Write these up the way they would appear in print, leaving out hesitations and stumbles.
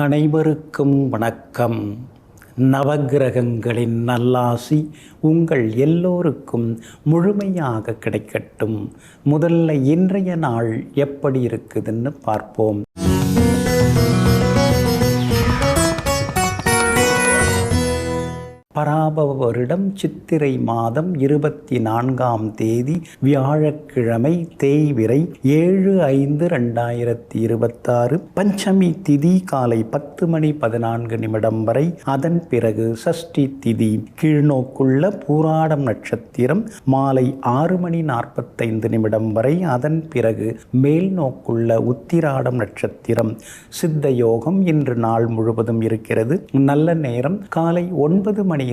அனைவருக்கும் வணக்கம். நவக்கிரகங்களின் நல்லாசி உங்கள் எல்லோருக்கும் முழுமையாக கிடைக்கட்டும். முதல்ல இன்றைய நாள் எப்படி இருக்குதுன்னு பார்ப்போம். பராபவ வருடம் சித்திரை மாதம் 24ஆம் தேதி வியாழக்கிழமை, தேய்பிறை 7/5/2026. பஞ்சமி திதி காலை 10:14 வரை. அதன் பிறகு சஷ்டி திதி. கீழ்நோக்குள்ள பூராடம் நட்சத்திரம் மாலை 6:45 வரை. அதன் பிறகு மேல் நோக்குள்ள உத்திராடம் நட்சத்திரம். சித்த யோகம் இன்று நாள் முழுவதும் இருக்கிறது. நல்ல நேரம் காலை 9 மணியிலிருந்து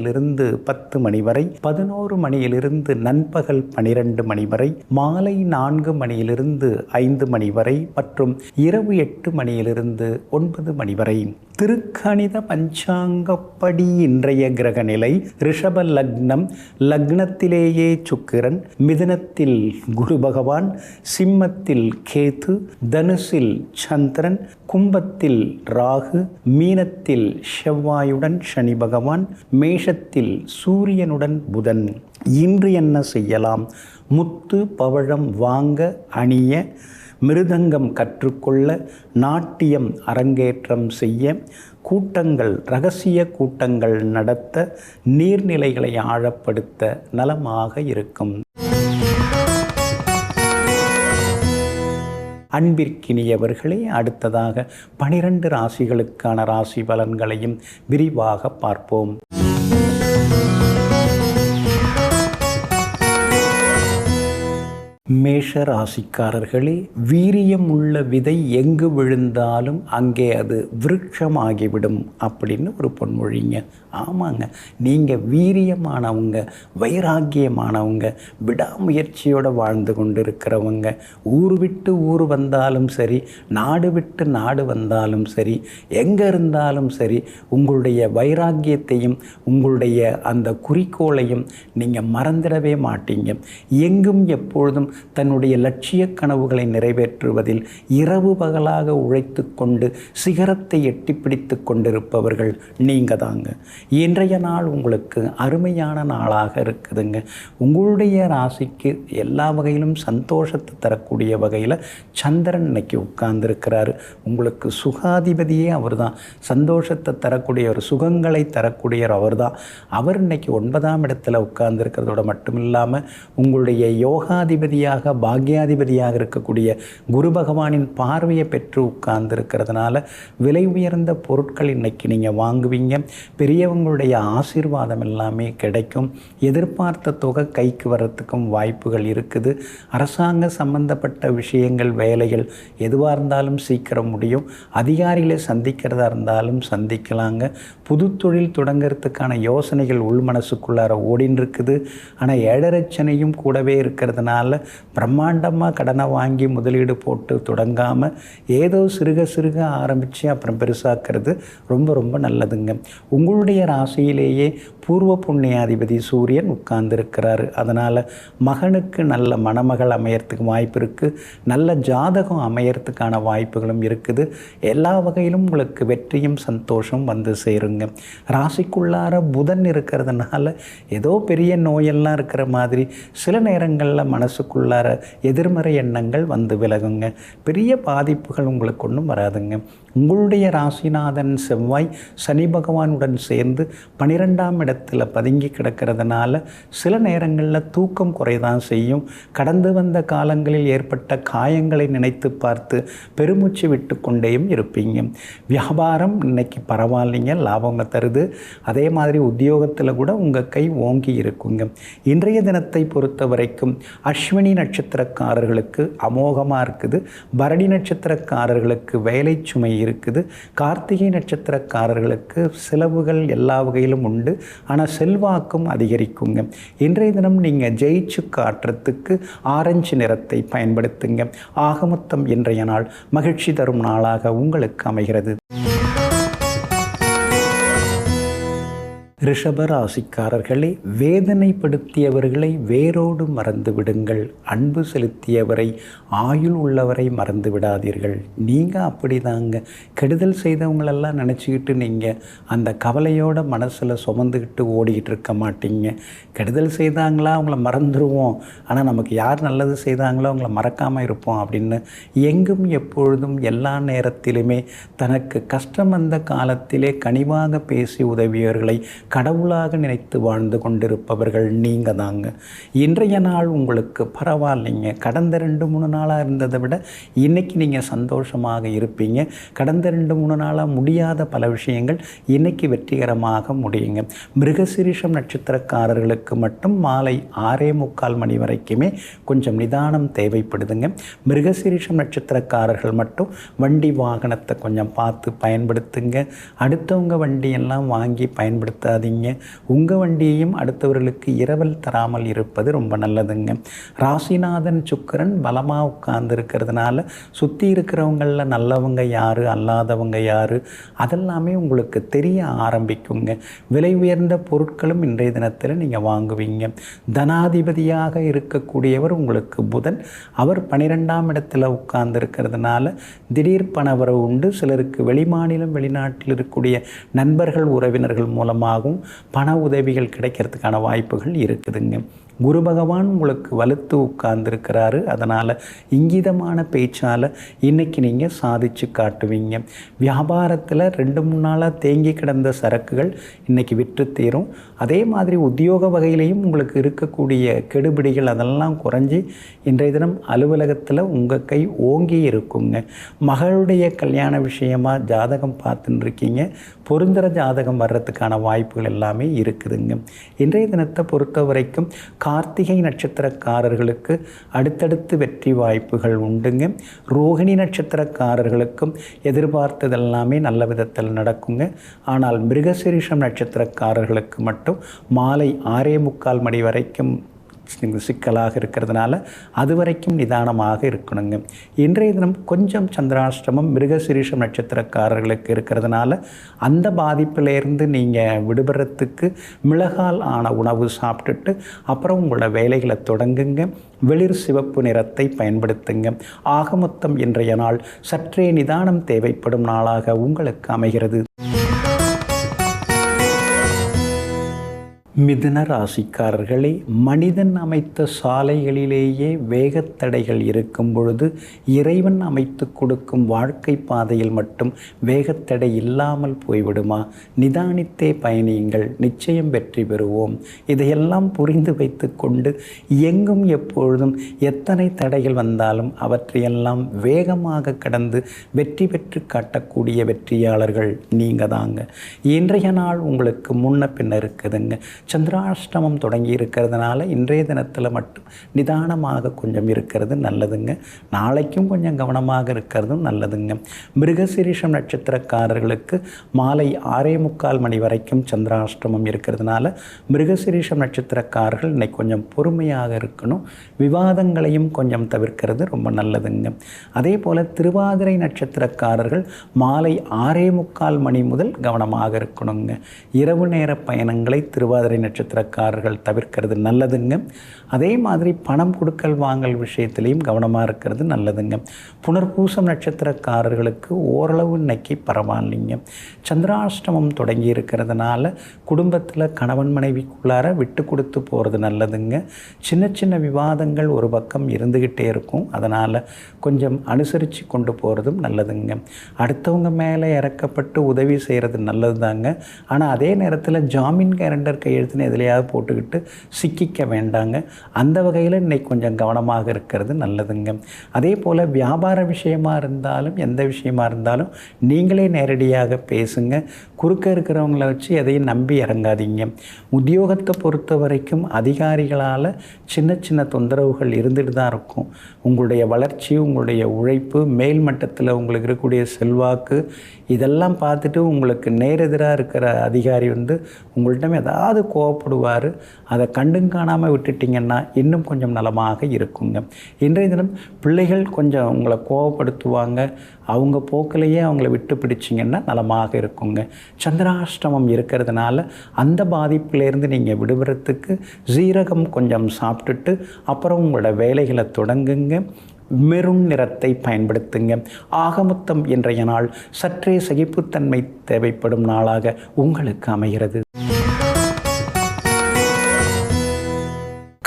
10 மணி வரை, 11 மணியிலிருந்து நண்பகல் 12 மணி வரை, மாலை 4 மணியிலிருந்து 5 மணி வரை மற்றும் இரவு 8 மணியிலிருந்து 9 மணி வரை. திருக்கணித பஞ்சாங்கப்படி இன்றைய கிரக நிலை: ரிஷப லக்னம், லக்னத்திலேயே சுக்கிரன், மிதுனத்தில் குரு பகவான், சிம்மத்தில் கேது, தனுசில் சந்திரன், கும்பத்தில் ராகு, மீனத்தில் செவ்வாயுடன் சனி பகவான், மேஷத்தில் சூரியனுடன் புதன். இன்று என்ன செய்யலாம்? முத்து பவழம் வாங்க, அணிய, மிருதங்கம் கற்றுக்கொள்ள, நாட்டியம் அரங்கேற்றம் செய்ய, கூட்டங்கள், இரகசிய கூட்டங்கள் நடத்த, நீர்நிலைகளை ஆழப்படுத்த நலமாக இருக்கும். அன்பிற்கினியவர்களே, அடுத்ததாக 12 ராசிகளுக்கான ராசி பலன்களையும் விரிவாக பார்ப்போம். மேஷ ராசிக்காரர்களே, வீரியம் உள்ள விதை எங்கு விழுந்தாலும் அங்கே அது விருட்சமாகிவிடும் அப்படின்னு ஒரு பொன்மொழிங்க. ஆமாங்க, நீங்கள் வீரியமானவங்க, வைராக்கியமானவங்க, விடாமுயற்சியோடு வாழ்ந்து கொண்டு இருக்கிறவங்க. ஊர் விட்டு ஊர் வந்தாலும் சரி, நாடு விட்டு நாடு வந்தாலும் சரி, எங்கே இருந்தாலும் சரி, உங்களுடைய வைராக்கியத்தையும் உங்களுடைய அந்த குறிக்கோளையும் நீங்கள் மறந்துடவே மாட்டீங்க. எங்கும் எப்பொழுதும் தன்னுடைய லட்சிய கனவுகளை நிறைவேற்றுவதில் இரவு பகலாக உழைத்து கொண்டு சிகரத்தை எட்டி பிடித்து கொண்டிருப்பவர்கள் நீங்கள் தாங்க. இன்றைய நாள் உங்களுக்கு அருமையான நாளாக இருக்குதுங்க. உங்களுடைய ராசிக்கு எல்லா வகையிலும் சந்தோஷத்தை தரக்கூடிய வகையில் சந்திரன் இன்னைக்கு உட்கார்ந்துருக்கிறாரு. உங்களுக்கு சுகாதிபதியே அவர் தான். சந்தோஷத்தை தரக்கூடியவர், சுகங்களை தரக்கூடியவர் அவர் தான். அவர் இன்னைக்கு 9ஆம் இடத்துல உட்கார்ந்துருக்கிறதோட மட்டும் இல்லாமல் உங்களுடைய யோகாதிபதியாக, பாக்யாதிபதியாக இருக்கக்கூடிய குரு பகவானின் பார்வையை பெற்று உட்கார்ந்துருக்கிறதுனால விலை உயர்ந்த பொருட்கள் இன்னைக்கு நீங்கள் வாங்குவீங்க. பெரியவங்களுடைய ஆசீர்வாதம் எல்லாமே கிடைக்கும். எதிர்பார்த்த தொகை கைக்கு வர்றதுக்கும் வாய்ப்புகள் இருக்குது. அரசாங்க சம்பந்தப்பட்ட விஷயங்கள், வேலைகள் எதுவாக இருந்தாலும் சீக்கிரம் முடியும். அதிகாரிகளை சந்திக்கிறதா இருந்தாலும் சந்திக்கலாங்க. புது தொழில் தொடங்கிறதுக்கான யோசனைகள் உள் மனசுக்குள்ளார ஓடின்னு இருக்குது. ஆனால் ஏழரச்சனையும் கூடவே இருக்கிறதுனால பிரம்மாண்டமாக கடனை வாங்கி முதலீடு போட்டு தொடங்காமல் ஏதோ சிறுக சிறுக ஆரம்பித்து அப்புறம் பெருசாக்கிறது ரொம்ப ரொம்ப நல்லதுங்க. உங்களுடைய ராசியிலேயே பூர்வ புண்ணியாதிபதி சூரியன் உட்கார்ந்துருக்கிறாரு. அதனால் மகனுக்கு நல்ல மணமகள் அமையறதுக்கு வாய்ப்பு இருக்குது. நல்ல ஜாதகம் அமையறதுக்கான வாய்ப்புகளும் இருக்குது. எல்லா வகையிலும் உங்களுக்கு வெற்றியும் சந்தோஷம் வந்து சேருங்க. ராசிக்குள்ளார புதன் இருக்கிறதுனால ஏதோ பெரிய நோயெல்லாம் இருக்கிற மாதிரி சில நேரங்களில் மனசுக்குள்ளார எதிர்மறை எண்ணங்கள் வந்து விலகுங்க. பெரிய பாதிப்புகள் உங்களுக்கு ஒன்றும் வராதுங்க. உங்களுடைய ராசிநாதன் செவ்வாய் சனி பகவானுடன் சேர்ந்து 12ஆம் இடத்துல பதுங்கி கிடக்கிறதுனால சில நேரங்களில் தூக்கம் குறைதான் செய்யும். கடந்து வந்த காலங்களில் ஏற்பட்ட காயங்களை நினைத்து பார்த்து பெருமூச்சு விட்டு கொண்டேயும் இருப்பீங்க. வியாபாரம் இன்னைக்கு பரவாயில்லைங்க, லாபங்க தருது. அதே மாதிரி உத்தியோகத்தில் கூட உங்கள் கை ஓங்கி இருக்குங்க. இன்றைய தினத்தை பொறுத்த வரைக்கும் அஸ்வினி நட்சத்திரக்காரர்களுக்கு அமோகமாக இருக்குது. பரணி நட்சத்திரக்காரர்களுக்கு வேலை சுமை இருக்குது. கார்த்திகை நட்சத்திரக்காரர்களுக்கு செலவுகள் எல்லா வகையிலும் உண்டு. ஆனால் செல்வாக்கும் அதிகரிக்குங்க. இன்றைய தினம் நீங்கள் ஜெயிச்சு காட்டுறதுக்கு ஆரஞ்சு நிறத்தை பயன்படுத்துங்க. ஆகமொத்தம் இன்றைய நாள் மகிழ்ச்சி தரும் நாளாக உங்களுக்கு அமைகிறது. ரிஷபராசிக்காரர்களே, வேதனைப்படுத்தியவர்களை வேரோடு மறந்து விடுங்கள். அன்பு செலுத்தியவரை, ஆயுள் உள்ளவரை மறந்து விடாதீர்கள். நீங்கள் அப்படி தாங்க. கெடுதல் செய்தவங்களெல்லாம் நினச்சிக்கிட்டு நீங்கள் அந்த கவலையோட மனசில் சுமந்துக்கிட்டு ஓடிக்கிட்டு இருக்க மாட்டீங்க. கெடுதல் செய்தாங்களா அவங்கள மறந்துடுவோம், ஆனால் நமக்கு யார் நல்லது செய்தாங்களோ அவங்கள மறக்காமல் இருப்போம் அப்படின்னு எங்கும் எப்பொழுதும் எல்லா நேரத்திலுமே தனக்கு கஷ்டம் வந்த காலத்திலே கனிவாக பேசி உதவியவர்களை கடவுளாக நினைத்து வாழ்ந்து கொண்டிருப்பவர்கள் நீங்கள் தாங்க. இன்றைய நாள் உங்களுக்கு பரவாயில்லைங்க. கடந்த 2-3 நாளாக இருந்ததை விட இன்றைக்கி நீங்கள் சந்தோஷமாக இருப்பீங்க. கடந்த 2-3 நாளாக முடியாத பல விஷயங்கள் இன்றைக்கி வெற்றிகரமாக முடியுங்க. மிருகசீரிஷம் நட்சத்திரக்காரர்களுக்கு மட்டும் மாலை 6:45 மணி வரைக்குமே கொஞ்சம் நிதானம் தேவைப்படுதுங்க. மிருகசீரிஷம் நட்சத்திரக்காரர்கள் மட்டும் வண்டி வாகனத்தை கொஞ்சம் பார்த்து பயன்படுத்துங்க. அடுத்தவங்க வண்டியெல்லாம் வாங்கி பயன்படுத்தாதீங்க. உங்கள் வண்டியையும் அடுத்தவர்களுக்கு இரவல் தராமல் இருப்பது ரொம்ப நல்லதுங்க. ராசிநாதன் சுக்கிரன் பலமாக உட்கார்ந்து இருக்கிறதுனால சுற்றி இருக்கிறவங்களில் நல்லவங்க யார், அல்லாதவங்க யார், அதெல்லாமே உங்களுக்கு தெரிய ஆரம்பிக்குங்க. விலை உயர்ந்த பொருட்களும் இன்றைய தினத்தில் நீங்கள் வாங்குவீங்க. தனாதிபதியாக இருக்கக்கூடியவர் உங்களுக்கு புதன். அவர் 12ஆம் இடத்துல உட்கார்ந்து இருக்கிறதுனால திடீர் பணவரவு உண்டு. சிலருக்கு வெளிமாநிலம் வெளிநாட்டில் இருக்கக்கூடிய நண்பர்கள் உறவினர்கள் மூலமாகவும் பண உதவிகள் கிடைக்கிறதுக்கான வாய்ப்புகள் இருக்குதுங்க. குரு பகவான் உங்களுக்கு வலுத்து உட்கார்ந்துருக்கிறாரு. அதனால் இங்கிதமான பேச்சால் இன்றைக்கி நீங்கள் சாதித்து காட்டுவீங்க. வியாபாரத்தில் 2-3 நாளாக தேங்கி கிடந்த சரக்குகள் இன்றைக்கி விற்று தீரும். அதே மாதிரி உத்தியோக வகையிலையும் உங்களுக்கு இருக்கக்கூடிய கெடுபிடிகள் அதெல்லாம் குறைஞ்சி இன்றைய தினம் அலுவலகத்தில் உங்கள் கை ஓங்கி இருக்குங்க. மகளுடைய கல்யாண விஷயமாக ஜாதகம் பார்த்துன்னு இருக்கீங்க. பொருந்தர ஜாதகம் வர்றதுக்கான வாய்ப்புகள் எல்லாமே இருக்குதுங்க. இன்றைய தினத்தை பொறுத்த வரைக்கும் கார்த்திகை நட்சத்திரக்காரர்களுக்கு அடுத்தடுத்து வெற்றி வாய்ப்புகள் உண்டுங்க. ரோகிணி நட்சத்திரக்காரர்களுக்கும் எதிர்பார்த்ததெல்லாமே நல்ல விதத்தில் நடக்குங்க. ஆனால் மிருகசீரிஷம் நட்சத்திரக்காரர்களுக்கு மட்டும் மாலை 6:45 மணி வரைக்கும் சிக்கலாக இருக்கிறதுனால அது வரைக்கும் நிதானமாக இருக்கணுங்க. இன்றைய தினம் கொஞ்சம் சந்திராஷ்டமம் மிருகசீரிஷம் நட்சத்திரக்காரர்களுக்கு இருக்கிறதுனால அந்த பாதிப்பிலேருந்து நீங்கள் விடுபடுறதுக்கு மிளகால் ஆன உணவு சாப்பிட்டுட்டு அப்புறம் உங்களோட வேலைகளை தொடங்குங்க. வெளிர் சிவப்பு நிறத்தை பயன்படுத்துங்க. ஆக மொத்தம் இன்றைய நாள் சற்றே நிதானம் தேவைப்படும் நாளாக உங்களுக்கு அமைகிறது. மிதுன ராசிக்காரர்களே, மனிதன் அமைத்த சாலைகளிலேயே வேகத்தடைகள் இருக்கும் பொழுது இறைவன் அமைத்து கொடுக்கும் வாழ்க்கை பாதையில் மட்டும் வேகத்தடை இல்லாமல் போய்விடுமா? நிதானித்தே பயணியுங்கள், நிச்சயம் வெற்றி பெறுவோம். இதையெல்லாம் புரிந்து வைத்து கொண்டு எங்கும் எப்பொழுதும் எத்தனை தடைகள் வந்தாலும் அவற்றையெல்லாம் வேகமாக கடந்து வெற்றி பெற்று காட்டக்கூடிய வெற்றியாளர்கள் நீங்கள் தாங்க. இன்றைய நாள் உங்களுக்கு முன்ன பின்ன இருக்குதுங்க. சந்திராஷ்டமம் தொடங்கி இருக்கிறதுனால இன்றைய தினத்தில் மட்டும் நிதானமாக கொஞ்சம் இருக்கிறது நல்லதுங்க. நாளைக்கும் கொஞ்சம் கவனமாக இருக்கிறதும் நல்லதுங்க. மிருகசீரிஷம் நட்சத்திரக்காரர்களுக்கு மாலை 6:45 மணி வரைக்கும் சந்திராஷ்டமம் இருக்கிறதுனால மிருகசீரிஷம் நட்சத்திரக்காரர்கள் இன்னைக்கு கொஞ்சம் பொறுமையாக இருக்கணும். விவாதங்களையும் கொஞ்சம் தவிர்க்கிறது ரொம்ப நல்லதுங்க. அதே போல் திருவாதிரை நட்சத்திரக்காரர்கள் மாலை 6:45 மணி முதல் கவனமாக இருக்கணுங்க. இரவு நேர பயணங்களை திருவாதிரை நட்சத்திரக்காரர்கள் தவிர்க்கிறது நல்லதுங்க. அதே மாதிரி பணம் கொடுக்கல் வாங்கல் விஷயத்திலையும் கவனமாக இருக்கிறது நல்லதுங்க. புனர்பூசம் நட்சத்திரக்காரர்களுக்கு ஓரளவு இன்னைக்கு பரவாயில்லைங்க. சந்திராஷ்டமம் தொடங்கி இருக்கிறதுனால குடும்பத்தில் கணவன் மனைவிக்குள்ளார விட்டு கொடுத்து போகிறது நல்லதுங்க. சின்ன சின்ன விவாதங்கள் ஒரு பக்கம் இருந்துக்கிட்டே இருக்கும். அதனால் கொஞ்சம் அனுசரித்து கொண்டு போகிறதும் நல்லதுங்க. அடுத்தவங்க மேலே இறக்கப்பட்டு உதவி செய்கிறது நல்லது தாங்க. ஆனால் அதே நேரத்தில் ஜாமீன் கேரண்டர் கையெழுத்துன்னு எதுலையாவது போட்டுக்கிட்டு சிக்கிக்க வேண்டாங்க. அந்த வகையில் இன்னைக்கு கொஞ்சம் கவனமாக இருக்கிறது நல்லதுங்க. அதே போல் வியாபார விஷயமாக இருந்தாலும் எந்த விஷயமாக இருந்தாலும் நீங்களே நேரடியாக பேசுங்க. குறுக்க இருக்கிறவங்கள வச்சு எதையும் நம்பி இறங்காதீங்க. உத்தியோகத்தை பொறுத்த வரைக்கும் அதிகாரிகளால் சின்ன சின்ன தொந்தரவுகள் இருந்துட்டு தான் இருக்கும். உங்களுடைய வளர்ச்சி, உங்களுடைய உழைப்பு, மேல் மட்டத்தில் உங்களுக்கு இருக்கக்கூடிய செல்வாக்கு இதெல்லாம் பார்த்துட்டு உங்களுக்கு நேரெதிராக இருக்கிற அதிகாரி உங்கள்கிட்ட ஏதாவது கோவப்படுவார். அதை கண்டும் காணாமல் விட்டுட்டிங்கன்னா இன்னும் கொஞ்சம் நலமாக இருக்குங்க. இன்றைய தினம் பிள்ளைகள் கொஞ்சம் உங்களை கோவப்படுத்துவாங்க. அவங்க போக்கிலேயே அவங்கள விட்டு பிடிச்சிங்கன்னா நலமாக இருக்குங்க. சந்திராஷ்டமம் இருக்கிறதுனால அந்த பாதிப்பிலேருந்து நீங்கள் விடுபடுறதுக்கு சீரகம் கொஞ்சம் சாப்பிட்டுட்டு அப்புறம் உங்களோட வேலைகளை தொடங்குங்க. மெரூன் நிறத்தை பயன்படுத்துங்க. ஆகமொத்தம் இன்றைய நாள் சற்றே சகிப்புத்தன்மை தேவைப்படும் நாளாக உங்களுக்கு அமைகிறது.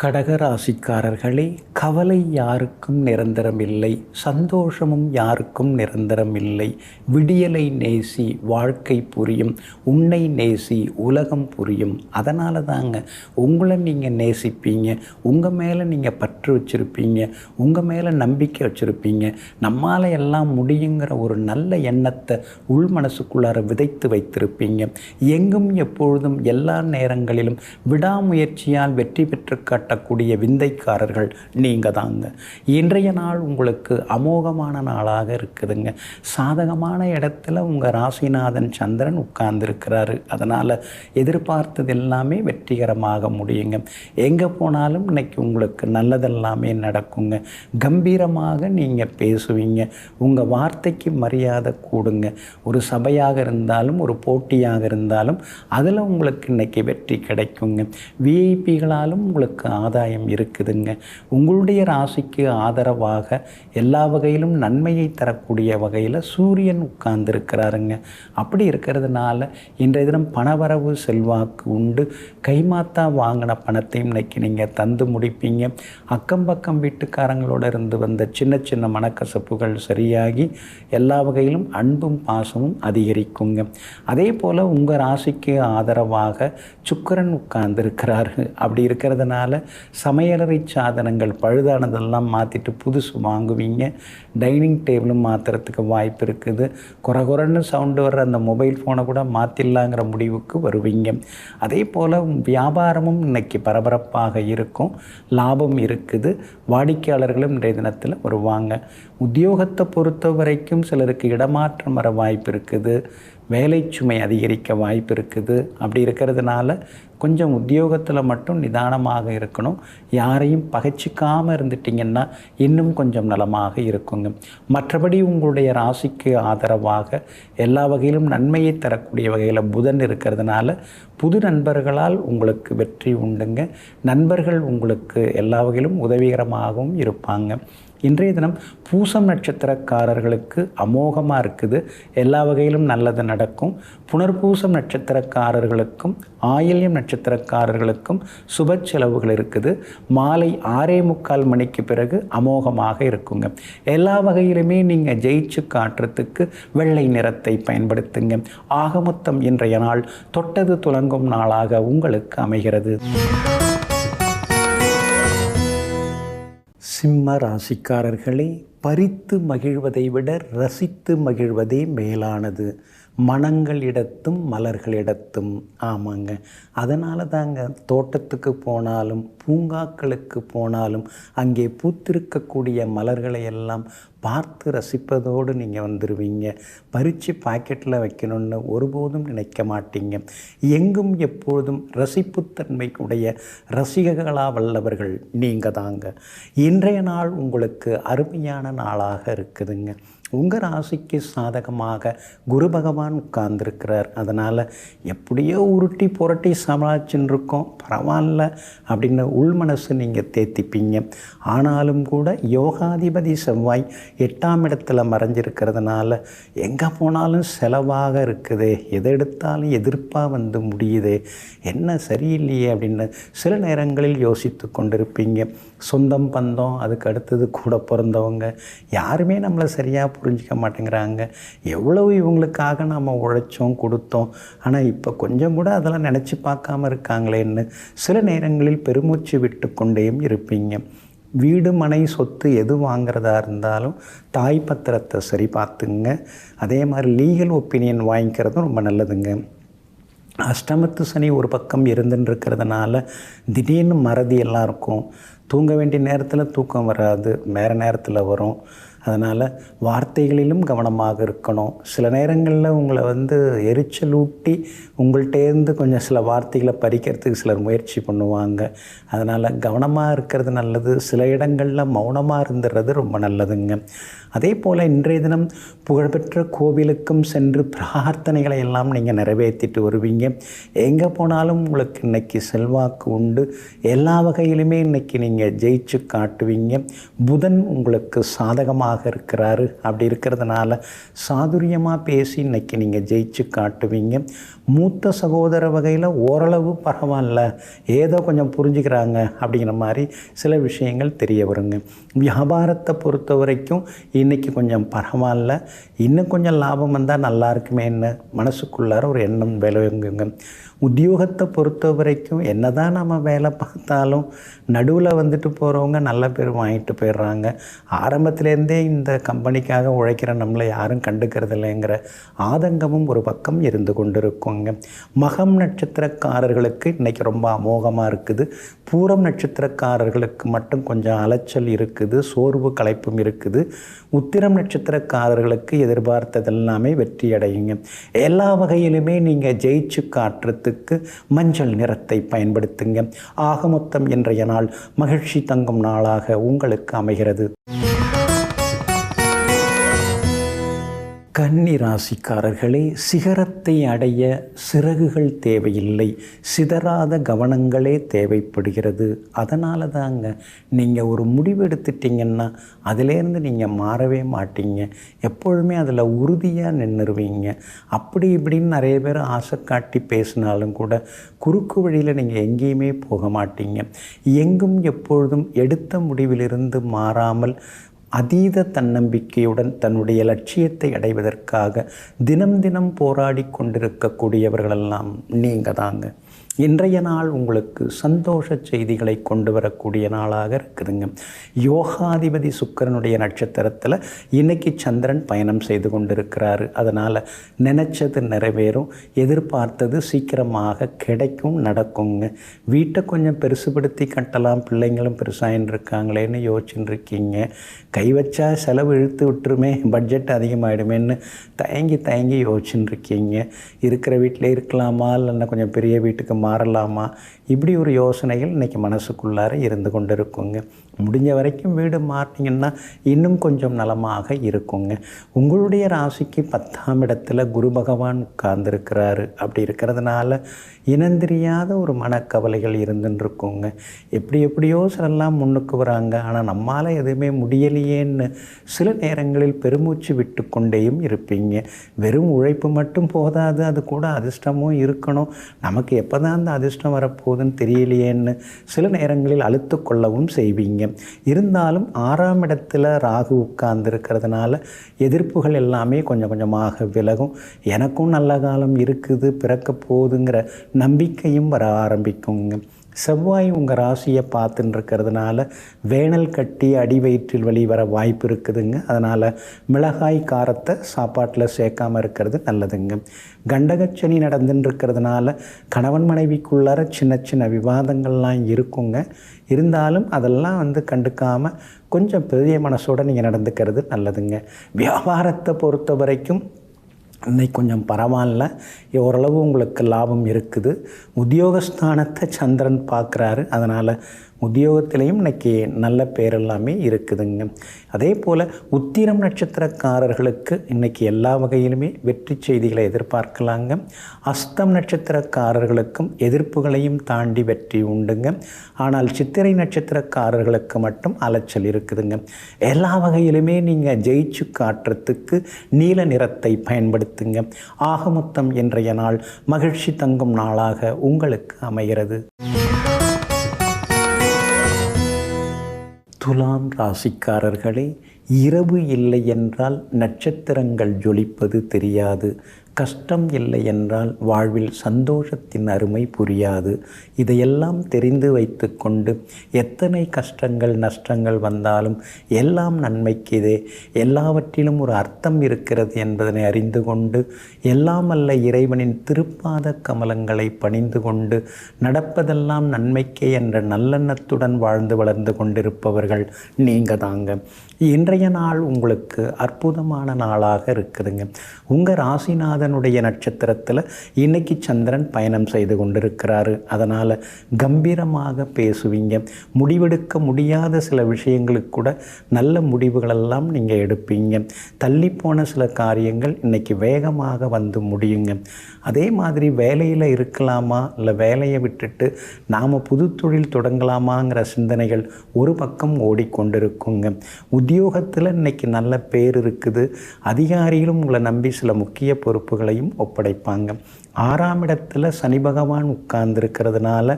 கடகராசிக்காரர்களே, கவலை யாருக்கும் நிரந்தரம் இல்லை, சந்தோஷமும் யாருக்கும் நிரந்தரம் இல்லை. விடியலை நேசி, வாழ்க்கை புரியும். உன்னை நேசி, உலகம் புரியும். அதனால தாங்க உங்களை நீங்கள் நேசிப்பீங்க, உங்கள் மேலே நீங்கள் பற்று வச்சுருப்பீங்க, உங்கள் மேலே நம்பிக்கை வச்சுருப்பீங்க. நம்மால் எல்லாம் முடியுங்கிற ஒரு நல்ல எண்ணத்தை உள் மனசுக்குள்ளார விதைத்து வைத்திருப்பீங்க. எங்கும் எப்பொழுதும் எல்லா நேரங்களிலும் விடாமுயற்சியால் வெற்றி பெற்று காட்டக்கூடிய விந்தைக்காரர்கள் நீங்கள் தாங்க. இன்றைய நாள் உங்களுக்கு அமோகமான நாளாக இருக்குதுங்க. சாதகமான இடத்துல உங்கள் ராசிநாதன் சந்திரன் உட்கார்ந்துருக்கிறாரு. அதனால் எதிர்பார்த்தது எல்லாமே வெற்றிகரமாக முடியுங்க. எங்கே போனாலும் இன்னைக்கு உங்களுக்கு நல்லதெல்லாமே நடக்குங்க. கம்பீரமாக நீங்கள் பேசுவீங்க. உங்கள் வார்த்தைக்கு மரியாதை கூடுங்க. ஒரு சபையாக இருந்தாலும் ஒரு போட்டியாக இருந்தாலும் அதில் உங்களுக்கு இன்னைக்கு வெற்றி கிடைக்குங்க. விஐபிகளாலும் உங்களுக்கு ஆதாயம் இருக்குதுங்க. உங்களுடைய ராசிக்கு ஆதரவாக எல்லா வகையிலும் நன்மையை தரக்கூடிய வகையில் சூரியன் உட்கார்ந்துருக்கிறாருங்க. அப்படி இருக்கிறதுனால இன்றைய தினம் பணவரவு செல்வாக்கு உண்டு. கைமாத்தா வாங்கின பணத்தையும் இன்னைக்கு நீங்கள் தந்து முடிப்பீங்க. அக்கம் பக்கம் வீட்டுக்காரங்களோடு இருந்து வந்த சின்ன சின்ன மனக்கசப்புகள் சரியாகி எல்லா வகையிலும் அன்பும் பாசமும் அதிகரிக்குங்க. அதே போல் உங்கள் ராசிக்கு ஆதரவாக சுக்கிரன் உட்கார்ந்துருக்கிறாரு. அப்படி இருக்கிறதுனால சமையலறை சாதனங்கள் பழுதானதெல்லாம் மாற்றிட்டு புதுசு வாங்குவீங்க. டைனிங் டேபிளும் மாற்றுறதுக்கு வாய்ப்பு இருக்குது. குறகுறன்னு சவுண்டு வர்ற அந்த மொபைல் ஃபோனை கூட மாற்றிடலாங்கிற முடிவுக்கு வருவீங்க. அதே போல் வியாபாரமும் இன்னைக்கு பரபரப்பாக இருக்கும். லாபம் இருக்குது. வாடிக்கையாளர்களும் இன்றைய தினத்தில் வருவாங்க. உத்தியோகத்தை பொறுத்த வரைக்கும் சிலருக்கு இடமாற்றம் வர வாய்ப்பு இருக்குது. வேலை சுமை அதிகரிக்க வாய்ப்பு இருக்குது. அப்படி இருக்கிறதுனால கொஞ்சம் உத்தியோகத்தில் மட்டும் நிதானமாக இருக்கணும். யாரையும் பகைச்சிக்காமல் இருந்துட்டிங்கன்னா இன்னும் கொஞ்சம் நலமாக இருக்குங்க. மற்றபடி உங்களுடைய ராசிக்கு ஆதரவாக எல்லா வகையிலும் நன்மையை தரக்கூடிய வகையில் புதன் இருக்கிறதுனால புது நண்பர்களால் உங்களுக்கு வெற்றி உண்டுங்க. நண்பர்கள் உங்களுக்கு எல்லா வகையிலும் உதவிகரமாகவும் இருப்பாங்க. இன்றைய தினம் பூசம் நட்சத்திரக்காரர்களுக்கு அமோகமாக இருக்குது. எல்லா வகையிலும் நல்லது நடக்கும். புனர்பூசம் நட்சத்திரக்காரர்களுக்கும் ஆயில்யம் நட்சத்திரக்காரர்களுக்கும் சுப செலவுகள் இருக்குது. மாலை 6:45 மணிக்கு பிறகு அமோகமாக இருக்குங்க. எல்லா வகையிலுமே நீங்கள் ஜெயிச்சு காட்டுறதுக்கு வெள்ளை நிறத்தை பயன்படுத்துங்க. ஆகமொத்தம் இன்றைய நாள் தொட்டது துலங்கும் நாளாக உங்களுக்கு அமைகிறது. சிம்ம ராசிக்காரர்களே, பறித்து மகிழ்வதை விட ரசித்து மகிழ்வதே மேலானது. மனங்களிடத்தும் மலர்களிடத்தும். ஆமாங்க, அதனால தாங்க தோட்டத்துக்கு போனாலும் பூங்காக்களுக்கு போனாலும் அங்கே பூத்திருக்கக்கூடிய மலர்களை எல்லாம் பார்த்து ரசிப்பதோடு நீங்கள் வந்துடுவீங்க. பறித்து பாக்கெட்டில் வைக்கணும்னு ஒருபோதும் நினைக்க மாட்டீங்க. எங்கும் எப்பொழுதும் ரசிப்புத்தன்மைக்குடைய ரசிகர்களாக வல்லவர்கள் நீங்கள் தாங்க. இன்றைய நாள் உங்களுக்கு அருமையான நாளாக இருக்குதுங்க. உங்கள் ராசிக்கு சாதகமாக குரு பகவான் உட்கார்ந்துருக்கிறார். அதனால் எப்படியோ உருட்டி புரட்டி சமாளிச்சுன்னு இருக்கோம், பரவாயில்ல அப்படின்னு உள்மனசு நீங்கள் தேத்திப்பீங்க. ஆனாலும் கூட யோகாதிபதி செவ்வாய் 8ஆம் இடத்துல மறைஞ்சிருக்கிறதுனால எங்கே போனாலும் செலவாக இருக்குது. எதை எடுத்தாலும் எதிர்ப்பாக வந்து முடியுது, என்ன சரியில்லையே அப்படின்னு சில நேரங்களில் யோசித்து கொண்டிருப்பீங்க. சொந்தம் பந்தம், அதுக்கு அடுத்தது கூட பிறந்தவங்க யாருமே நம்மளை சரியாக புரிஞ்சிக்க மாட்டேங்கிறாங்க. எவ்வளவு இவங்களுக்காக நம்ம உழைச்சோம் கொடுத்தோம், ஆனால் இப்போ கொஞ்சம் கூட அதெல்லாம் நினச்சி பார்க்காம இருக்காங்களேன்னு சில நேரங்களில் பெருமூச்சு விட்டு கொண்டேயும் இருப்பீங்க. வீடு மனை சொத்து எது வாங்கிறதா இருந்தாலும் தாய் பத்திரத்தை சரி பார்த்துங்க. அதே மாதிரி லீகல் ஒப்பீனியன் வாங்கிக்கிறதும் ரொம்ப நல்லதுங்க. அஷ்டமத்து சனி ஒரு பக்கம் இருந்துன்னு இருக்கிறதுனால திடீர்னு மறதி எல்லாம் இருக்கும். தூங்க வேண்டிய நேரத்தில் தூக்கம் வராது, வேறு நேரத்தில் வரும். அதனால் வார்த்தைகளிலும் கவனமாக இருக்கணும். சில நேரங்களில் உங்களை எரிச்சலூட்டி உங்கள்கிட்டேருந்து கொஞ்சம் சில வார்த்தைகளை பறிக்கிறதுக்கு சிலர் முயற்சி பண்ணுவாங்க. அதனால் கவனமாக இருக்கிறது நல்லது. சில இடங்களில் மௌனமாக இருந்துடுறது ரொம்ப நல்லதுங்க. அதே போல் இன்றைய தினம் புகழ்பெற்ற கோவிலுக்கும் சென்று பிரார்த்தனைகளை எல்லாம் நீங்கள் நிறைவேற்றிட்டு வருவீங்க. எங்கே போனாலும் உங்களுக்கு இன்றைக்கி செல்வாக்கு உண்டு. எல்லா வகையிலுமே இன்றைக்கி நீங்கள் ஜெயிச்சு காட்டுவீங்க. புதன் உங்களுக்கு சாதகமாக இருக்கிறாரு. அப்படி இருக்கிறதுனால சாதுரியமாக பேசி இன்றைக்கி நீங்கள் ஜெயிச்சு காட்டுவீங்க. மூத்த சகோதர வகையில் ஓரளவு பரவாயில்ல, ஏதோ கொஞ்சம் புரிஞ்சுக்கிறாங்க அப்படிங்கிற மாதிரி சில விஷயங்கள் தெரிய வருங்க. வியாபாரத்தை பொறுத்த வரைக்கும் இன்றைக்கி கொஞ்சம் பரவாயில்ல, இன்னும் கொஞ்சம் லாபம் வந்தால் நல்லா இருக்குமேன்னு மனசுக்குள்ளார ஒரு எண்ணம் விளையுங்க. உத்தியோகத்தை பொறுத்த வரைக்கும் என்ன தான் நம்ம வேலை பார்த்தாலும் நடுவில் போகிறவங்க நல்ல பேர் வாங்கிட்டு போயிடுறாங்க. ஆரம்பத்துலேருந்தே இந்த கம்பெனிக்காக உழைக்கிற நம்மளை யாரும் கண்டுக்கிறது இல்லைங்கிற ஆதங்கமும் ஒரு பக்கம் இருந்து கொண்டு இருக்குங்க. மகம் நட்சத்திரக்காரர்களுக்கு இன்றைக்கி ரொம்ப அமோகமாக இருக்குது. பூரம் நட்சத்திரக்காரர்களுக்கு மட்டும் கொஞ்சம் அலைச்சல் இருக்குது, சோர்வு களைப்பும் இருக்குது. உத்திரம் நட்சத்திரக்காரர்களுக்கு எதிர்பார்த்ததெல்லாமே வெற்றி அடையுங்க. எல்லா வகையிலுமே நீங்கள் ஜெயிச்சு காட்டுறதுக்கு மஞ்சள் நிறத்தை பயன்படுத்துங்க. ஆக மொத்தம் இன்றைய நாள் மகிழ்ச்சி தங்கும் நாளாக உங்களுக்கு அமைகிறது. கன்னி ராசிக்காரர்களே, சிகரத்தை அடைய சிறகுகள் தேவையில்லை, சிதறாத கவனங்களே தேவைப்படுகிறது. அதனால தாங்க நீங்கள் ஒரு முடிவு எடுத்துட்டிங்கன்னா அதிலேருந்து நீங்கள் மாறவே மாட்டீங்க. எப்பொழுதுமே அதில் உறுதியாக நின்றுருவீங்க. அப்படி இப்படின்னு நிறைய பேர் ஆசை காட்டி பேசினாலும் கூட குறுக்கு வழியில் நீங்கள் எங்கேயுமே போக மாட்டீங்க. எங்கும் எப்பொழுதும் எடுத்த முடிவிலிருந்து மாறாமல் அதீத தன்னம்பிக்கையுடன் தன்னுடைய லட்சியத்தை அடைவதற்காக தினம் தினம் போராடி கொண்டிருக்கக்கூடியவர்களெல்லாம் நீங்கள் தாங்க. இன்றைய நாள் உங்களுக்கு சந்தோஷ செய்திகளை கொண்டு வரக்கூடிய நாளாக இருக்குதுங்க. யோகாதிபதி சுக்கிரனுடைய நட்சத்திரத்தில் இன்றைக்கி சந்திரன் பயணம் செய்து கொண்டிருக்கிறாரு. அதனால் நினச்சது நிறைவேறும், எதிர்பார்த்தது சீக்கிரமாக கிடைக்கும், நடக்குங்க. வீட்டை கொஞ்சம் பெருசுபடுத்தி கட்டலாம், பிள்ளைங்களும் பெருசாகின்னு இருக்காங்களேன்னு யோசிச்சுட்டு இருக்கீங்க. கை வச்சா செலவு இழுத்து விட்டுருமே, பட்ஜெட் அதிகமாகிடுமேன்னு தயங்கி யோசிச்சுட்டு இருக்கீங்க. இருக்கிற வீட்டிலே இருக்கலாமா இல்லைன்னா கொஞ்சம் பெரிய வீட்டுக்கு மாறலாமா, இப்படி ஒரு யோசனைகள் இன்றைக்கி மனசுக்குள்ளார இருந்து கொண்டு இருக்குங்க. முடிஞ்ச வரைக்கும் வீடு மாறினீங்கன்னா இன்னும் கொஞ்சம் நலமாக இருக்குங்க. உங்களுடைய ராசிக்கு 10ஆம் இடத்துல குரு பகவான் உட்கார்ந்துருக்கிறாரு. அப்படி இருக்கிறதுனால இனந்தெரியாத ஒரு மனக்கவலைகள் இருந்துருக்குங்க. எப்படியோ சிலெல்லாம் முன்னுக்கு வராங்க, ஆனால் நம்மால் எதுவுமே முடியலையேன்னு சில நேரங்களில் பெருமூச்சு விட்டு கொண்டேயும் இருப்பீங்க. வெறும் உழைப்பு மட்டும் போதாது, அது கூட அதிர்ஷ்டமும் இருக்கணும். நமக்கு எப்போ தான் அந்த அதிர்ஷ்டம் வரப்போகுதுன்னு தெரியலையேன்னு சில நேரங்களில் அழுத்து கொள்ளவும் செய்வீங்க. இருந்தாலும் 6ஆம் இடத்துல ராகு உட்கார்ந்துருக்கிறதுனால எதிர்ப்புகள் எல்லாமே கொஞ்சம் கொஞ்சமாக விலகும். எனக்கும் நல்ல காலம் இருக்குது, பிறக்க போகுதுங்கிற நம்பிக்கையும் வர ஆரம்பிக்குங்க. செவ்வாய் உங்கள் ராசியை பார்த்துன்னு இருக்கிறதுனால வேனல் கட்டி அடி வயிற்றில் வலி வர வாய்ப்பு இருக்குதுங்க. அதனால் மிளகாய் காரத்தை சாப்பாட்டில் சேர்க்காமல் இருக்கிறது நல்லதுங்க. கண்டகச்சனி நடந்துன்னு இருக்கிறதுனால கணவன் மனைவிக்குள்ளார சின்ன விவாதங்கள்லாம் இருக்குங்க. இருந்தாலும் அதெல்லாம் கண்டுக்காமல் கொஞ்சம் பெரிய மனசோடு நீங்கள் நடந்துக்கிறது நல்லதுங்க. வியாபாரத்தை பொறுத்த வரைக்கும் இன்னைக்கு கொஞ்சம் பரவாயில்ல, ஓரளவு உங்களுக்கு லாபம் இருக்குது. உத்தியோகஸ்தானத்தை சந்திரன் பார்க்குறாரு. அதனால் உத்தியோகத்திலையும் இன்றைக்கி நல்ல பேர் எல்லாமே இருக்குதுங்க. அதே போல் உத்திரம் நட்சத்திரக்காரர்களுக்கு இன்றைக்கி எல்லா வகையிலுமே வெற்றி செய்திகளை எதிர்பார்க்கலாங்க. அஸ்தம் நட்சத்திரக்காரர்களுக்கும் எதிர்ப்புகளையும் தாண்டி வெற்றி உண்டுங்க. ஆனால் சித்திரை நட்சத்திரக்காரர்களுக்கு மட்டும் அலைச்சல் இருக்குதுங்க. எல்லா வகையிலுமே நீங்கள் ஜெயிச்சு காட்டுறதுக்கு நீல நிறத்தை பயன்படுத்துங்க. ஆக மொத்தம் இன்றைய நாள் மகிழ்ச்சி தங்கும் நாளாக உங்களுக்கு அமைகிறது. துலாம் ராசிக்காரர்களே, இரவு இல்லை என்றால் நட்சத்திரங்கள் ஜொலிப்பது தெரியாது. கஷ்டம் இல்லை என்றால் வாழ்வில் சந்தோஷத்தின் அருமை புரியாது. இதையெல்லாம் தெரிந்து வைத்து கொண்டு எத்தனை கஷ்டங்கள் நஷ்டங்கள் வந்தாலும் எல்லாம் நன்மைக்குதே, எல்லாவற்றிலும் ஒரு அர்த்தம் இருக்கிறது என்பதனை அறிந்து கொண்டு எல்லாம் அல்ல இறைவனின் திருப்பாத கமலங்களை பணிந்து கொண்டு நடப்பதெல்லாம் நன்மைக்கே என்ற நல்லெண்ணத்துடன் வாழ்ந்து வளர்ந்து கொண்டிருப்பவர்கள் நீங்கள் தாங்க. இன்றைய நாள் உங்களுக்கு அற்புதமான நாளாக இருக்குதுங்க. உங்கள் ராசிநாதனுடைய நட்சத்திரத்தில் இன்னைக்கு சந்திரன் பயணம் செய்து கொண்டிருக்கிறாரு. அதனால் கம்பீரமாக பேசுவீங்க. முடிவெடுக்க முடியாத சில விஷயங்களுக்கு கூட நல்ல முடிவுகளெல்லாம் நீங்கள் எடுப்பீங்க. தள்ளி போன சில காரியங்கள் இன்றைக்கி வேகமாக வந்து முடியுங்க. அதே மாதிரி வேலையில் இருக்கலாமா இல்லை வேலையை விட்டுட்டு நாம் புது தொழில் தொடங்கலாமாங்கிற சிந்தனைகள் ஒரு பக்கம் ஓடிக்கொண்டிருக்குங்க. உத்தியோகத்தில் இன்றைக்கி நல்ல பேர் இருக்குது. அதிகாரிகளும் உங்களை நம்பி சில முக்கிய பொறுப்புகளையும் ஒப்படைப்பாங்க. 6ஆம் இடத்துல சனி பகவான் உட்கார்ந்துருக்கிறதுனால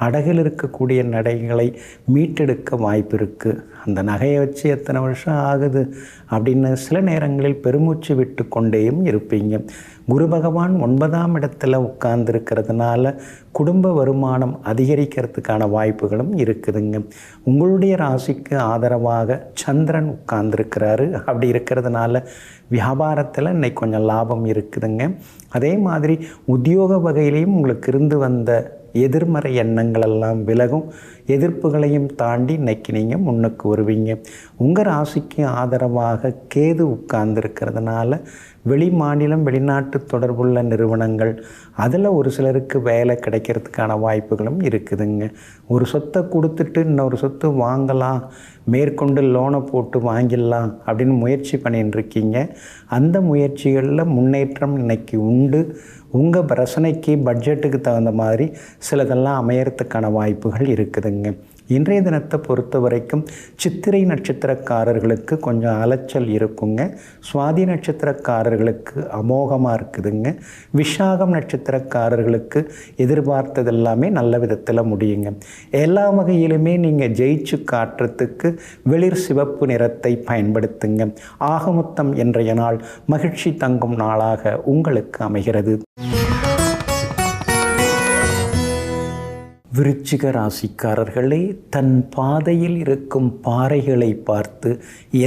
அடகில் இருக்கக்கூடிய நடைகளை மீட்டெடுக்க வாய்ப்பு இருக்குது. அந்த நகையை வச்சு எத்தனை வருஷம் ஆகுது அப்படின்னு சில நேரங்களில் பெருமூச்சு விட்டு கொண்டேயும் இருப்பீங்க. குரு பகவான் 9ஆம் இடத்துல உட்கார்ந்துருக்கிறதுனால குடும்ப வருமானம் அதிகரிக்கிறதுக்கான வாய்ப்புகளும் இருக்குதுங்க. உங்களுடைய ராசிக்கு ஆதரவாக சந்திரன் உட்கார்ந்துருக்கிறாரு. அப்படி இருக்கிறதுனால வியாபாரத்தில் இன்னைக்கு கொஞ்சம் லாபம் இருக்குதுங்க. அதே மாதிரி உத்தியோக வகையிலையும் உங்களுக்கு இருந்து வந்த எதிர்மறை எண்ணங்களெல்லாம் விலகும். எதிர்ப்புகளையும் தாண்டி இன்னைக்கு நீங்கள் முன்னுக்கு வருவீங்க. உங்கள் ராசிக்கு ஆதரவாக கேது உட்கார்ந்துருக்கிறதுனால வெளி மாநிலம் வெளிநாட்டு தொடர்புள்ள நிறுவனங்கள் அதில் ஒரு சிலருக்கு வேலை கிடைக்கிறதுக்கான வாய்ப்புகளும் இருக்குதுங்க. ஒரு சொத்தை கொடுத்துட்டு இன்னொரு சொத்து வாங்கலாம், மேற்கொண்டு லோனை போட்டு வாங்கிடலாம் அப்படின்னு முயற்சி பண்ணின்னு இருக்கீங்க. அந்த முயற்சிகளில் முன்னேற்றம் இன்னைக்கு உண்டு. உங்கள் பிரச்சனைக்கு பட்ஜெட்டுக்கு தகுந்த மாதிரி சிலதெல்லாம் அமையறதுக்கான வாய்ப்புகள் இருக்குதுங்க. இன்றைய தினத்தை பொறுத்த வரைக்கும் சித்திரை நட்சத்திரக்காரர்களுக்கு கொஞ்சம் அலைச்சல் இருக்குங்க. சுவாதி நட்சத்திரக்காரர்களுக்கு அமோகமாக இருக்குதுங்க. விஷாகம் நட்சத்திரக்காரர்களுக்கு எதிர்பார்த்தது எல்லாமே நல்ல விதத்தில் முடியுங்க. எல்லா வகையிலுமே நீங்கள் ஜெயிச்சு காட்டுறதுக்கு வெளிர் சிவப்பு நிறத்தை பயன்படுத்துங்க. ஆகமொத்தம் இன்றைய நாள் மகிழ்ச்சி தங்கும் நாளாக உங்களுக்கு அமைகிறது. விருச்சிக ராசிக்காரர்களே, தன் பாதையில் இருக்கும் பாறைகளை பார்த்து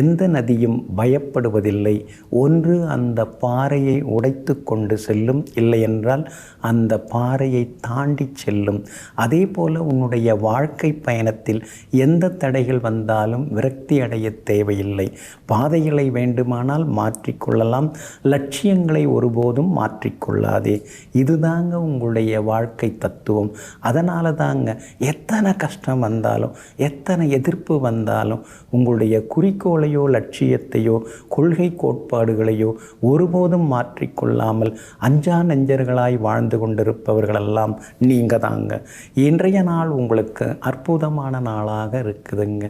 எந்த நதியும் பயப்படுவதில்லை. ஒன்று அந்த பாறையை உடைத்து கொண்டு செல்லும், இல்லை என்றால் அந்த பாறையை தாண்டி செல்லும். அதே போல் உன்னுடைய வாழ்க்கை பயணத்தில் எந்த தடைகள் வந்தாலும் விரக்தி அடைய தேவையில்லை. பாதைகளை வேண்டுமானால் மாற்றிக்கொள்ளலாம், லட்சியங்களை ஒருபோதும் மாற்றிக்கொள்ளாதே. இதுதாங்க உங்களுடைய வாழ்க்கை தத்துவம். அதனால தாங்க எத்தனை கஷ்டம் வந்தாலும் எத்தனை எதிர்ப்பு வந்தாலும் உங்களுடைய குறிக்கோளையோ லட்சியத்தையோ கொள்கை கோட்பாடுகளையோ ஒருபோதும் மாற்றிக்கொள்ளாமல் அஞ்சா நெஞ்சர்களாய் வாழ்ந்து கொண்டிருப்பவர்களெல்லாம் நீங்கள் தாங்க. இன்றைய நாள் உங்களுக்கு அற்புதமான நாளாக இருக்குதுங்க.